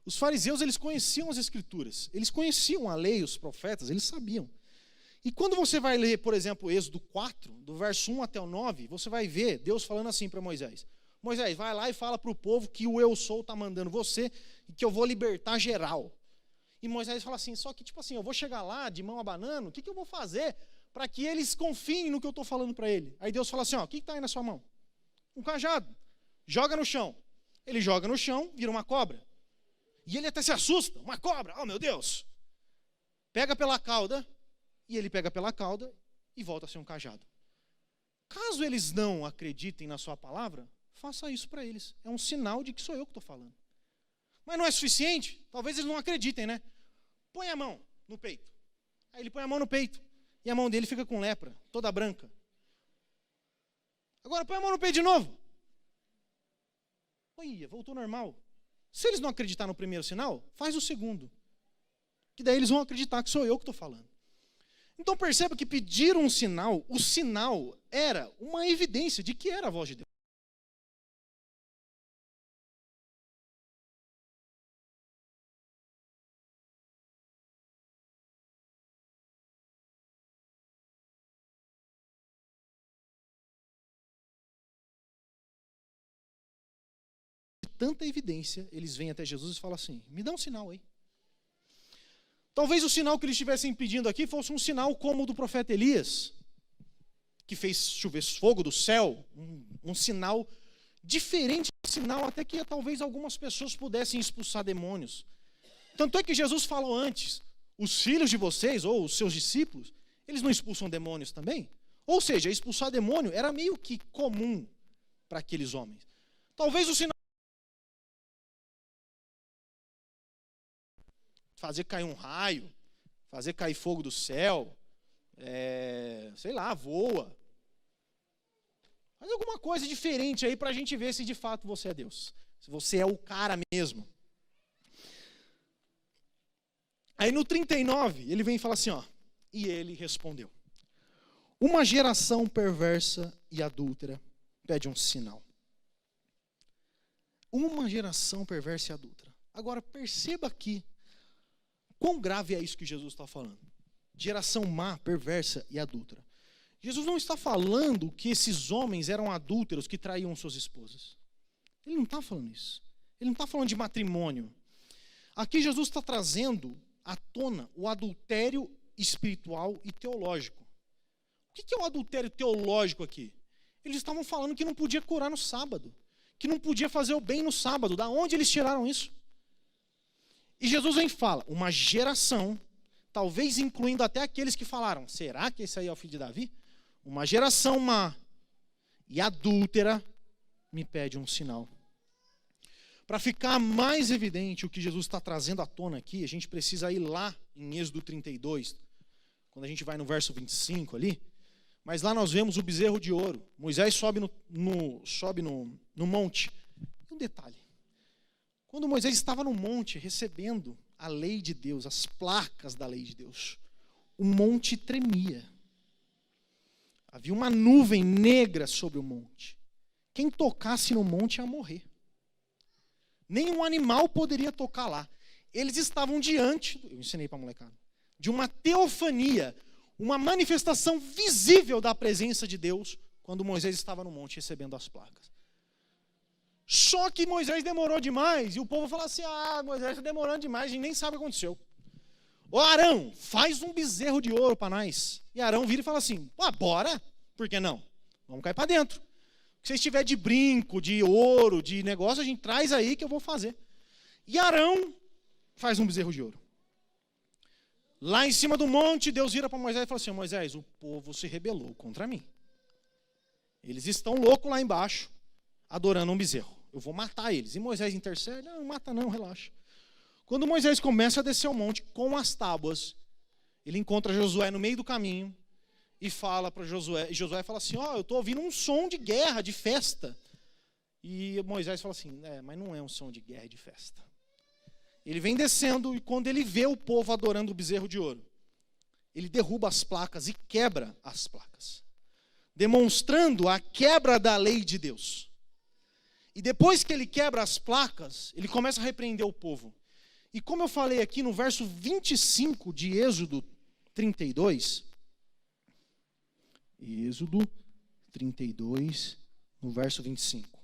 Os fariseus, eles conheciam as escrituras, eles conheciam a lei, os profetas, eles sabiam. E quando você vai ler, por exemplo, Êxodo 4, do verso 1 até o 9, você vai ver Deus falando assim para Moisés: Moisés, vai lá e fala para o povo que o eu sou está mandando você e que eu vou libertar geral. E Moisés fala assim: só que tipo assim, eu vou chegar lá de mão abanando, o que eu vou fazer para que eles confiem no que eu estou falando para ele? Aí Deus fala assim: ó, o que está aí na sua mão? Um cajado. Joga no chão. Ele joga no chão, vira uma cobra. E ele até se assusta: uma cobra, oh meu Deus. Pega pela cauda, e ele pega pela cauda e volta a ser um cajado. Caso eles não acreditem na sua palavra, faça isso para eles. É um sinal de que sou eu que estou falando. Mas não é suficiente? Talvez eles não acreditem, né? Põe a mão no peito. Aí ele põe a mão no peito e a mão dele fica com lepra, toda branca. Agora põe a mão no peito de novo. Olha, voltou normal. Se eles não acreditar no primeiro sinal, faz o segundo. Que daí eles vão acreditar que sou eu que estou falando. Então perceba que pediram um sinal, o sinal era uma evidência de que era a voz de Deus. Tanta evidência, eles vêm até Jesus e falam assim: me dá um sinal aí. Talvez o sinal que eles estivessem pedindo aqui fosse um sinal como o do profeta Elias, que fez chover fogo do céu, um sinal diferente, um sinal até que talvez algumas pessoas pudessem expulsar demônios. Tanto é que Jesus falou antes: os filhos de vocês, ou os seus discípulos, eles não expulsam demônios também? Ou seja, expulsar demônio era meio que comum para aqueles homens. Talvez o sinal fazer cair um raio, fazer cair fogo do céu, sei lá, voa. Faz alguma coisa diferente aí para a gente ver se de fato você é Deus. Se você é o cara mesmo. Aí no 39, ele vem e fala assim, ó. E ele respondeu: uma geração perversa e adúltera pede um sinal. Uma geração perversa e adúltera. Agora perceba aqui quão grave é isso que Jesus está falando. Geração má, perversa e adúltera. Jesus não está falando que esses homens eram adúlteros que traíam suas esposas. Ele não está falando isso. Ele não está falando de matrimônio. Aqui Jesus está trazendo à tona o adultério espiritual e teológico. O que é o adultério teológico aqui? Eles estavam falando que não podia curar no sábado, que não podia fazer o bem no sábado. Da onde eles tiraram isso? E Jesus vem e fala, uma geração, talvez incluindo até aqueles que falaram, será que esse aí é o filho de Davi? Uma geração má e adúltera me pede um sinal. Para ficar mais evidente o que Jesus está trazendo à tona aqui, a gente precisa ir lá em Êxodo 32, quando a gente vai no verso 25 ali, mas lá nós vemos o bezerro de ouro. Moisés sobe no monte. E um detalhe, quando Moisés estava no monte recebendo a lei de Deus, as placas da lei de Deus, o monte tremia. Havia uma nuvem negra sobre o monte. Quem tocasse no monte ia morrer. Nenhum animal poderia tocar lá. Eles estavam diante, eu ensinei para a molecada, de uma teofania, uma manifestação visível da presença de Deus, quando Moisés estava no monte recebendo as placas. Só que Moisés demorou demais, e o povo falou assim, Moisés está demorando demais, a gente nem sabe o que aconteceu. Ô Arão, faz um bezerro de ouro para nós. E Arão vira e fala assim, bora, por que não? Vamos cair para dentro. Se vocês tiverem de brinco, de ouro, de negócio, a gente traz aí que eu vou fazer. E Arão faz um bezerro de ouro. Lá em cima do monte, Deus vira para Moisés e fala assim, Moisés, o povo se rebelou contra mim. Eles estão loucos lá embaixo, adorando um bezerro. Eu vou matar eles. E Moisés intercede, não mata não, relaxa. Quando Moisés começa a descer o monte com as tábuas, ele encontra Josué no meio do caminho e fala para Josué. E Josué fala assim, eu estou ouvindo um som de guerra, de festa. E Moisés fala assim, mas não é um som de guerra e de festa. Ele vem descendo e quando ele vê o povo adorando o bezerro de ouro, ele derruba as placas e quebra as placas, demonstrando a quebra da lei de Deus. E depois que ele quebra as placas, ele começa a repreender o povo. E como eu falei aqui no verso 25 de Êxodo 32, Êxodo 32, no verso 25.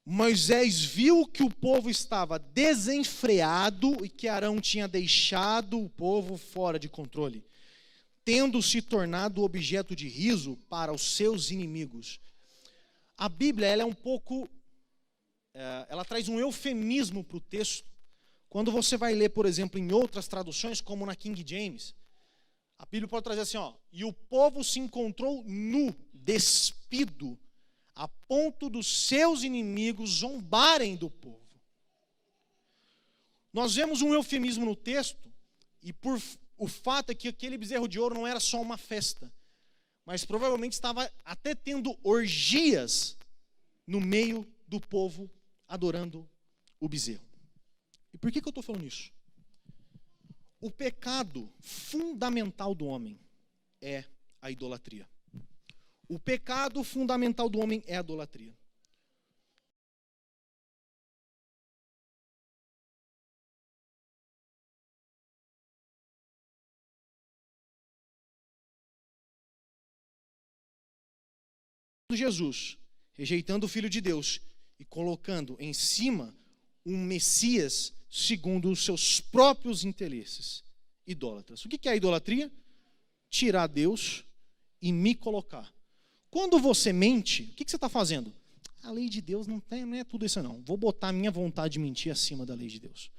Moisés viu que o povo estava desenfreado e que Arão tinha deixado o povo fora de controle, tendo se tornado objeto de riso para os seus inimigos. A Bíblia, ela é um pouco, ela traz um eufemismo para o texto. Quando você vai ler, por exemplo, em outras traduções, como na King James, a Bíblia pode trazer assim, e o povo se encontrou nu, despido, a ponto dos seus inimigos zombarem do povo. Nós vemos um eufemismo no texto, e por o fato é que aquele bezerro de ouro não era só uma festa, mas provavelmente estava até tendo orgias no meio do povo adorando o bezerro. E por que eu estou falando isso? O pecado fundamental do homem é a idolatria. O pecado fundamental do homem é a idolatria. Jesus, rejeitando o Filho de Deus e colocando em cima um Messias segundo os seus próprios interesses, idólatras. O que é a idolatria? Tirar Deus e me colocar. Quando você mente, o que você está fazendo? A lei de Deus não é tudo isso não. Vou botar a minha vontade de mentir acima da lei de Deus.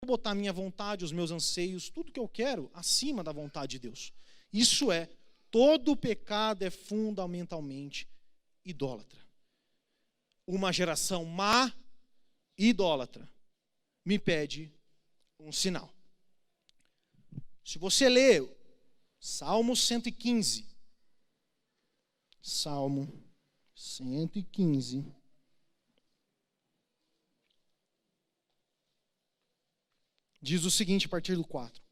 vou botar a minha vontade, os meus anseios, tudo que eu quero, acima da vontade de Deus. Isso é, todo pecado é fundamentalmente idólatra. Uma geração má, idólatra, me pede um sinal. Se você ler Salmo 115, Salmo 115, diz o seguinte a partir do 4.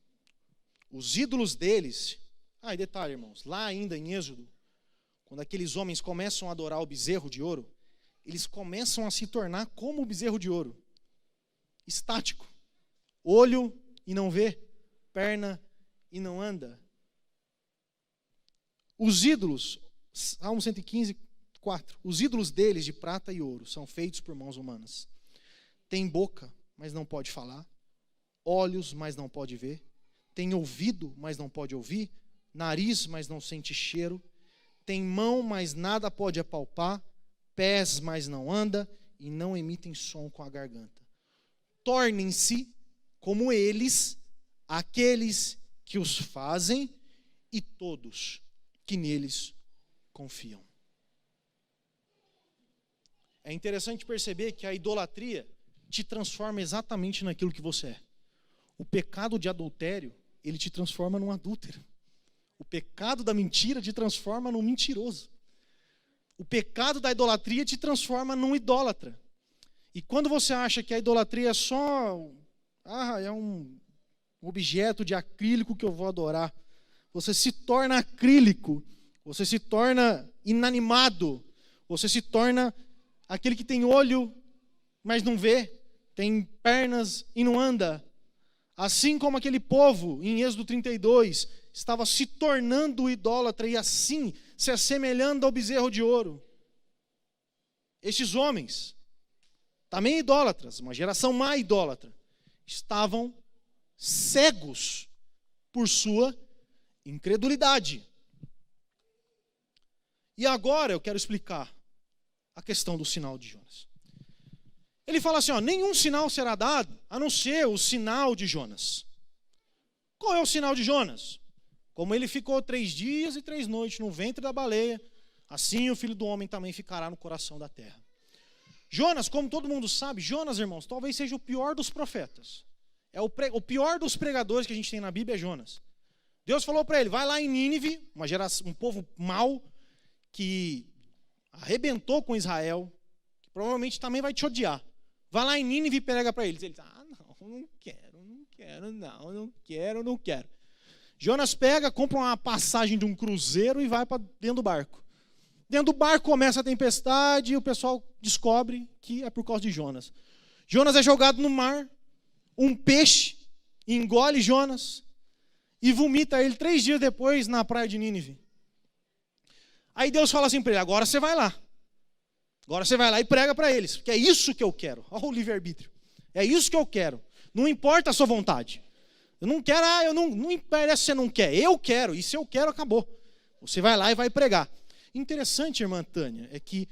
Os ídolos deles, e detalhe, irmãos, lá ainda em Êxodo, quando aqueles homens começam a adorar o bezerro de ouro, eles começam a se tornar como o bezerro de ouro, estático, olho e não vê, perna e não anda. Os ídolos, Salmo 115, 4, os ídolos deles de prata e ouro são feitos por mãos humanas. Tem boca, mas não pode falar, olhos, mas não pode ver, tem ouvido, mas não pode ouvir, nariz, mas não sente cheiro, tem mão, mas nada pode apalpar, pés, mas não anda, e não emitem som com a garganta. Tornem-se como eles, aqueles que os fazem, e todos que neles confiam. É interessante perceber que a idolatria te transforma exatamente naquilo que você é. O pecado de adultério, ele te transforma num adúltero. O pecado da mentira te transforma num mentiroso. O pecado da idolatria te transforma num idólatra. E quando você acha que a idolatria é só é um objeto de acrílico que eu vou adorar, você se torna acrílico, você se torna inanimado, você se torna aquele que tem olho, mas não vê, tem pernas e não anda. Assim como aquele povo, em Êxodo 32, estava se tornando idólatra e assim se assemelhando ao bezerro de ouro. Estes homens, também idólatras, uma geração má idólatra, estavam cegos por sua incredulidade. E agora eu quero explicar a questão do sinal de Jonas. Ele fala assim, nenhum sinal será dado, a não ser o sinal de Jonas. Qual é o sinal de Jonas? Como ele ficou 3 dias e 3 noites no ventre da baleia, assim o Filho do Homem também ficará no coração da terra. Jonas, como todo mundo sabe, Jonas, irmãos, talvez seja o pior dos profetas. O pior dos pregadores que a gente tem na Bíblia é Jonas. Deus falou para ele, vai lá em Nínive, um povo mau, que arrebentou com Israel, que provavelmente também vai te odiar. Vai lá em Nínive e prega para eles. Ele diz, não quero. Jonas pega, compra uma passagem de um cruzeiro e vai para dentro do barco. Dentro do barco começa a tempestade e o pessoal descobre que é por causa de Jonas. Jonas é jogado no mar, um peixe engole Jonas e vomita ele 3 dias depois na praia de Nínive. Aí Deus fala assim para ele, agora você vai lá. Agora você vai lá e prega para eles, porque é isso que eu quero. Olha o livre-arbítrio. É isso que eu quero. Não importa a sua vontade. Eu não quero, não interessa se você não quer. Eu quero, e se eu quero, acabou. Você vai lá e vai pregar. Interessante, irmã Tânia, é que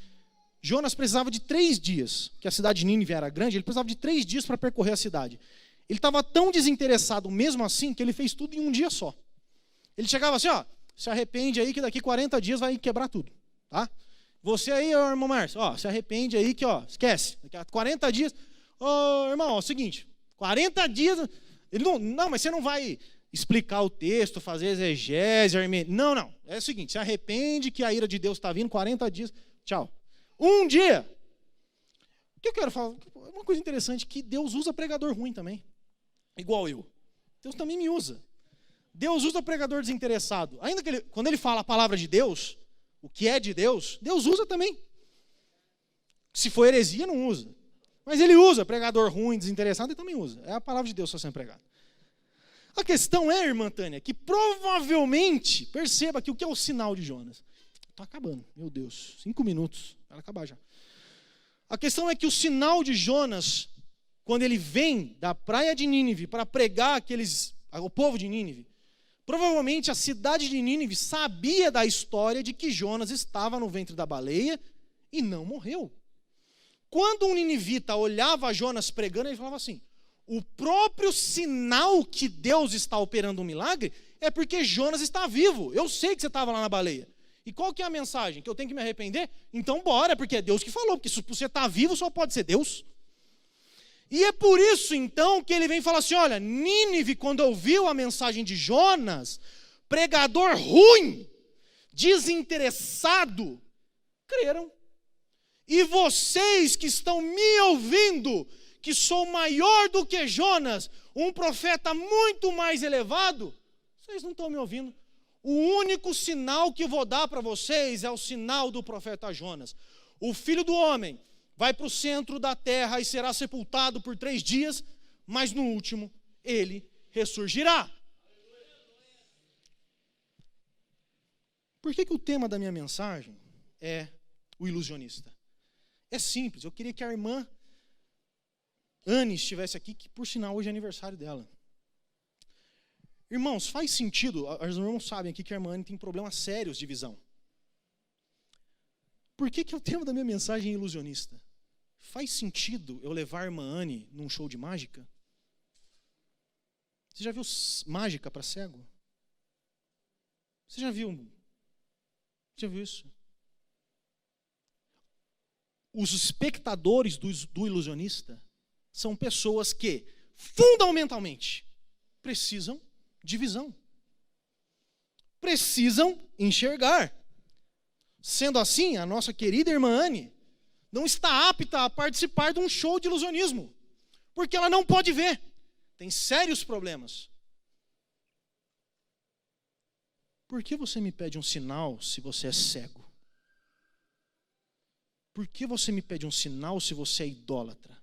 Jonas precisava de 3 dias, que a cidade de Nínive era grande, ele precisava de 3 dias para percorrer a cidade. Ele estava tão desinteressado mesmo assim, que ele fez tudo em um dia só. Ele chegava assim, se arrepende aí que daqui 40 dias vai quebrar tudo, tá? Você aí, irmão Márcio, se arrepende aí que, esquece. Daqui a 40 dias, irmão, é o seguinte, 40 dias, ele não, mas você não vai explicar o texto, fazer exegese, não, é o seguinte, se arrepende que a ira de Deus está vindo, 40 dias, tchau. Um dia. O que eu quero falar? Uma coisa interessante, que Deus usa pregador ruim também, igual eu. Deus também me usa. Deus usa pregador desinteressado. Ainda que quando ele fala a palavra de Deus, o que é de Deus, Deus usa também. Se for heresia, não usa. Mas ele usa pregador ruim, desinteressado, ele também usa. É a palavra de Deus só sendo pregada. A questão é, irmã Tânia, que provavelmente, perceba que o que é o sinal de Jonas? Está acabando, meu Deus, 5 minutos, vai acabar já. A questão é que o sinal de Jonas, quando ele vem da praia de Nínive para pregar o povo de Nínive, provavelmente a cidade de Nínive sabia da história de que Jonas estava no ventre da baleia e não morreu. Quando um ninivita olhava Jonas pregando, ele falava assim, o próprio sinal que Deus está operando um milagre é porque Jonas está vivo. Eu sei que você estava lá na baleia. E qual que é a mensagem? Que eu tenho que me arrepender? Então bora, porque é Deus que falou. Porque se você está vivo, só pode ser Deus. E é por isso, então, que ele vem falar assim, olha, Nínive, quando ouviu a mensagem de Jonas, pregador ruim, desinteressado, creram. E vocês que estão me ouvindo, que sou maior do que Jonas, um profeta muito mais elevado, vocês não estão me ouvindo. O único sinal que eu vou dar para vocês é o sinal do profeta Jonas. O Filho do Homem vai para o centro da terra e será sepultado por 3 dias, mas no último ele ressurgirá. Por que o tema da minha mensagem é o ilusionista? É simples, eu queria que a irmã Anne estivesse aqui, que por sinal hoje é aniversário dela. Irmãos, faz sentido, os irmãos sabem aqui que a irmã Anne tem problemas sérios de visão. Por que o tema da minha mensagem é ilusionista? Faz sentido eu levar a irmã Anne num show de mágica? Você já viu mágica para cego? Você já viu isso? Os espectadores do ilusionista são pessoas que, fundamentalmente, precisam de visão. Precisam enxergar. Sendo assim, a nossa querida irmã Anne não está apta a participar de um show de ilusionismo, porque ela não pode ver. Tem sérios problemas. Por que você me pede um sinal se você é cego? Por que você me pede um sinal se você é idólatra?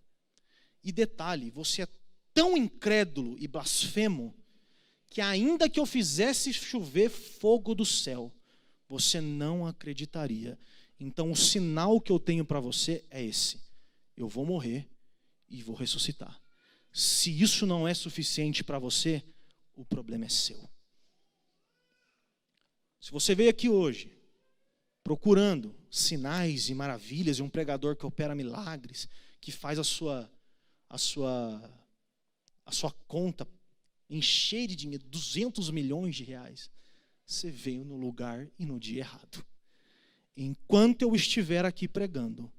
E detalhe, você é tão incrédulo e blasfemo que ainda que eu fizesse chover fogo do céu, você não acreditaria. Então o sinal que eu tenho para você é esse: eu vou morrer e vou ressuscitar. Se isso não é suficiente para você, o problema é seu. Se você veio aqui hoje procurando sinais e maravilhas de um pregador que opera milagres, que faz a sua conta encher de dinheiro, 200 milhões de reais, você veio no lugar e no dia errado. Enquanto eu estiver aqui pregando,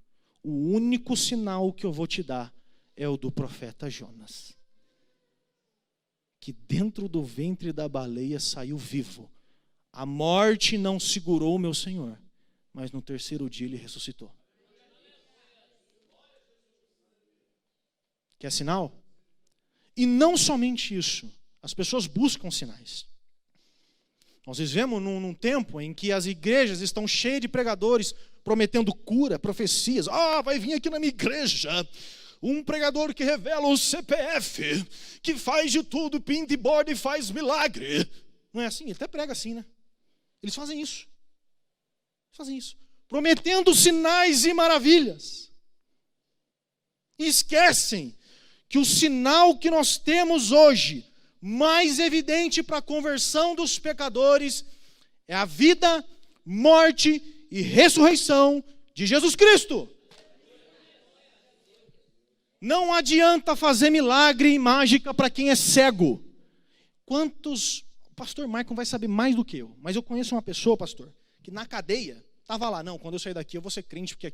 o único sinal que eu vou te dar é o do profeta Jonas, que dentro do ventre da baleia saiu vivo. A morte não segurou o meu Senhor, mas no 3º dia ele ressuscitou. Quer sinal? E não somente isso, as pessoas buscam sinais. Nós vivemos num tempo em que as igrejas estão cheias de pregadores prometendo cura, profecias. Vai vir aqui na minha igreja um pregador que revela o CPF, que faz de tudo, pinta e borda e faz milagre. Não é assim? Ele até prega assim, né? Eles fazem isso. Prometendo sinais e maravilhas. E esquecem que o sinal que nós temos hoje, mais evidente para a conversão dos pecadores, é a vida, morte e ressurreição de Jesus Cristo. Não adianta fazer milagre e mágica para quem é cego. O pastor Michael vai saber mais do que eu, mas eu conheço uma pessoa, pastor, que na cadeia, estava lá, não, quando eu sair daqui eu vou ser crente, porque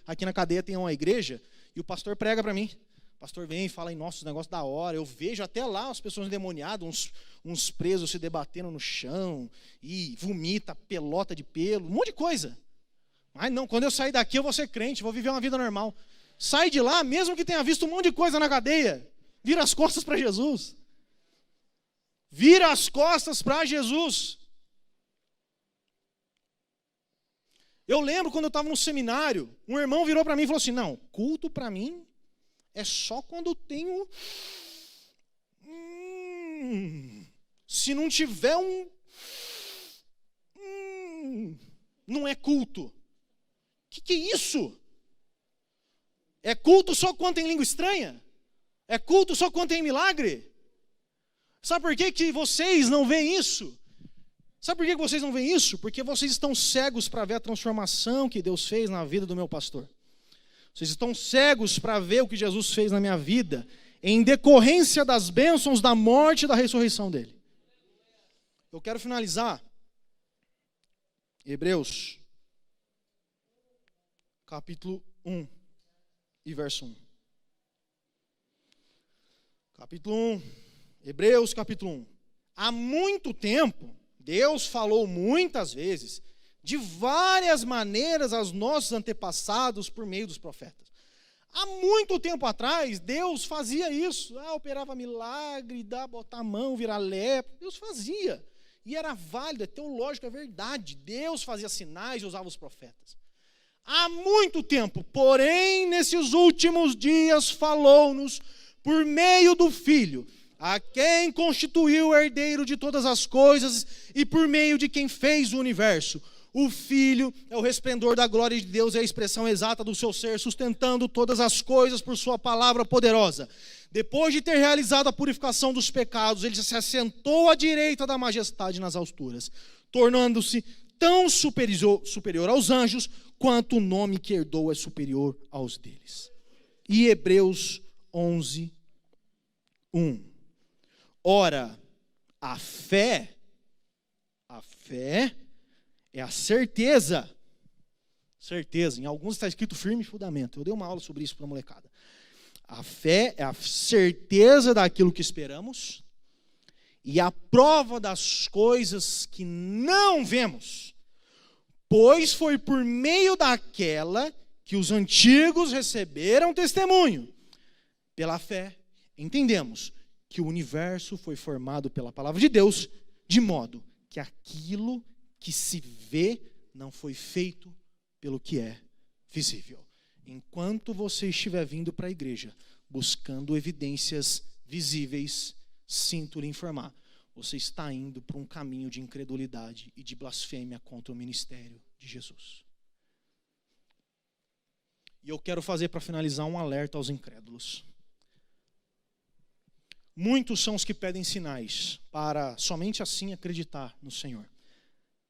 aqui na cadeia tem uma igreja, e o pastor prega para mim. O pastor vem e fala em nossos negócios da hora. Eu vejo até lá as pessoas endemoniadas, uns presos se debatendo no chão, e vomita pelota de pelo, um monte de coisa. Mas não, quando eu sair daqui eu vou ser crente, vou viver uma vida normal. Sai de lá, mesmo que tenha visto um monte de coisa na cadeia, vira as costas para Jesus. Vira as costas para Jesus. Eu lembro quando eu estava no seminário, um irmão virou para mim e falou assim, não, culto para mim é só quando eu tenho... se não tiver não é culto. Que é isso? É culto só quando tem língua estranha? É culto só quando tem milagre? Sabe por que vocês não veem isso? Sabe por que vocês não veem isso? Porque vocês estão cegos para ver a transformação que Deus fez na vida do meu pastor. Vocês estão cegos para ver o que Jesus fez na minha vida. em decorrência das bênçãos da morte e da ressurreição dele. Eu quero finalizar Hebreus, capítulo 1 e verso 1. Capítulo 1, Hebreus capítulo 1. Há muito tempo, Deus falou muitas vezes, de várias maneiras aos nossos antepassados por meio dos profetas. Há muito tempo atrás, Deus fazia isso. Operava milagre, botar a mão, virar lepra. Deus fazia. E era válido, é teológico, é verdade. Deus fazia sinais e usava os profetas. Há muito tempo, porém, nesses últimos dias, falou-nos por meio do Filho, a quem constituiu o herdeiro de todas as coisas e por meio de quem fez o universo. O Filho é o resplendor da glória de Deus e a expressão exata do seu ser, sustentando todas as coisas por sua palavra poderosa. Depois de ter realizado a purificação dos pecados, ele se assentou à direita da majestade nas alturas, tornando-se tão superior aos anjos, quanto o nome que herdou é superior aos deles. E Hebreus 11, 1. Ora, a fé é a certeza, em alguns está escrito firme fundamento, eu dei uma aula sobre isso para a molecada. A fé é a certeza daquilo que esperamos e a prova das coisas que não vemos, pois foi por meio daquela que os antigos receberam testemunho. Pela fé, entendemos que o universo foi formado pela palavra de Deus, de modo que aquilo que se vê não foi feito pelo que é visível. Enquanto você estiver vindo para a igreja, buscando evidências visíveis, sinto lhe informar, você está indo para um caminho de incredulidade e de blasfêmia contra o ministério de Jesus. E eu quero fazer, para finalizar, um alerta aos incrédulos. Muitos são os que pedem sinais para somente assim acreditar no Senhor.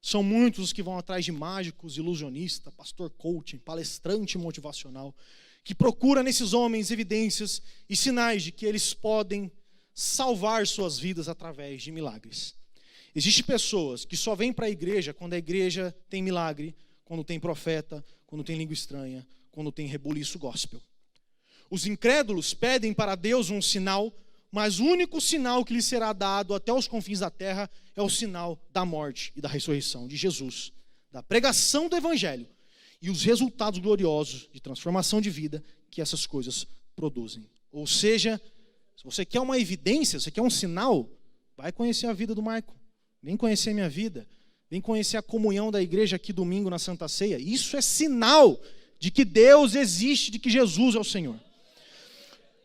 São muitos os que vão atrás de mágicos, ilusionistas, pastor coaching, palestrante motivacional, que procura nesses homens evidências e sinais de que eles podem salvar suas vidas através de milagres. Existem pessoas que só vêm para a igreja quando a igreja tem milagre, quando tem profeta, quando tem língua estranha, quando tem rebuliço gospel. Os incrédulos pedem para Deus um sinal, mas o único sinal que lhe será dado até os confins da terra é o sinal da morte e da ressurreição de Jesus, da pregação do evangelho e os resultados gloriosos de transformação de vida que essas coisas produzem. Ou seja, se você quer uma evidência, se você quer um sinal, vai conhecer a vida do Marco, vem conhecer a minha vida, vem conhecer a comunhão da igreja aqui domingo na Santa Ceia. Isso é sinal de que Deus existe, de que Jesus é o Senhor.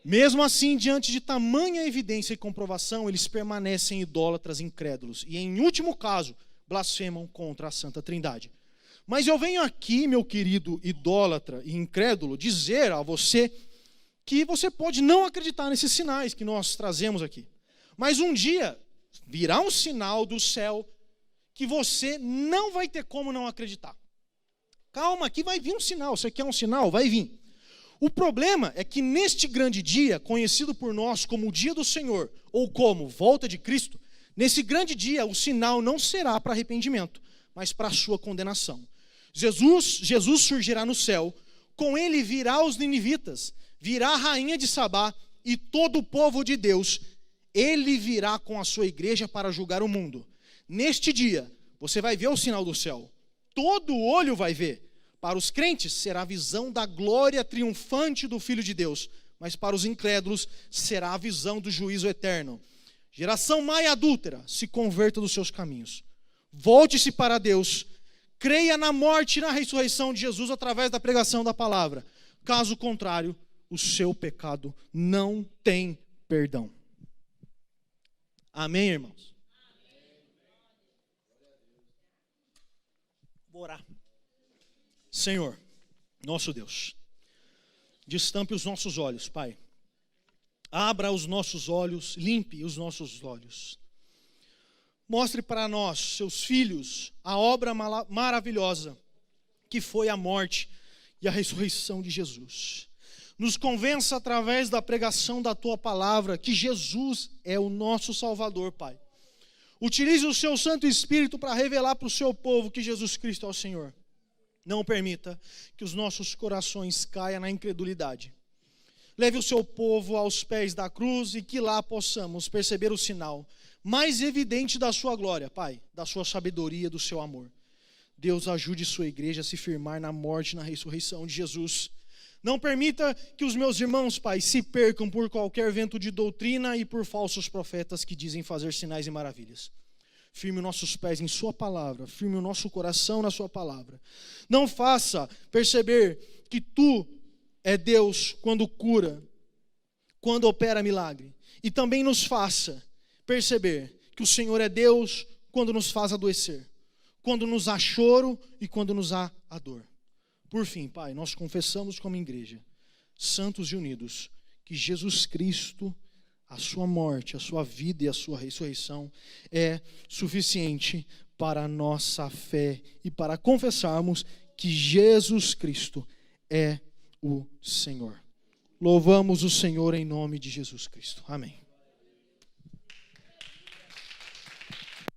Mesmo assim, diante de tamanha evidência e comprovação, eles permanecem idólatras incrédulos e, em último caso, blasfemam contra a Santa Trindade. Mas eu venho aqui, meu querido idólatra e incrédulo, dizer a você que você pode não acreditar nesses sinais que nós trazemos aqui. Mas um dia virá um sinal do céu que você não vai ter como não acreditar. Calma, que vai vir um sinal. Você quer um sinal? Vai vir. O problema é que neste grande dia, conhecido por nós como o dia do Senhor, ou como volta de Cristo, nesse grande dia o sinal não será para arrependimento, mas para a sua condenação. Jesus surgirá no céu, com ele virá os ninivitas, virá a rainha de Sabá e todo o povo de Deus. Ele virá com a sua igreja para julgar o mundo. Neste dia, você vai ver o sinal do céu. Todo olho vai ver. Para os crentes será a visão da glória triunfante do Filho de Deus, mas para os incrédulos será a visão do juízo eterno. Geração má e adúltera, se converta dos seus caminhos. Volte-se para Deus, creia na morte e na ressurreição de Jesus através da pregação da palavra. Caso contrário, o seu pecado não tem perdão. Amém, irmãos? Vou orar. Senhor, nosso Deus, destampe os nossos olhos, Pai. Abra os nossos olhos, limpe os nossos olhos. Mostre para nós, seus filhos, a obra maravilhosa que foi a morte e a ressurreição de Jesus. Nos convença através da pregação da Tua palavra que Jesus é o nosso Salvador, Pai. Utilize o Seu Santo Espírito para revelar para o Seu povo que Jesus Cristo é o Senhor. Não permita que os nossos corações caiam na incredulidade. Leve o Seu povo aos pés da cruz e que lá possamos perceber o sinal mais evidente da Sua glória, Pai, da Sua sabedoria, do Seu amor. Deus, ajude Sua igreja a se firmar na morte e na ressurreição de Jesus. Não permita que os meus irmãos, Pai, se percam por qualquer vento de doutrina e por falsos profetas que dizem fazer sinais e maravilhas. Firme os nossos pés em Sua palavra, firme o nosso coração na Sua palavra. Não faça perceber que Tu é Deus quando cura, quando opera milagre. E também nos faça perceber que o Senhor é Deus quando nos faz adoecer, quando nos há choro e quando nos há a dor. Por fim, Pai, nós confessamos como igreja, santos e unidos, que Jesus Cristo, a Sua morte, a Sua vida e a Sua ressurreição é suficiente para a nossa fé e para confessarmos que Jesus Cristo é o Senhor. Louvamos o Senhor em nome de Jesus Cristo. Amém.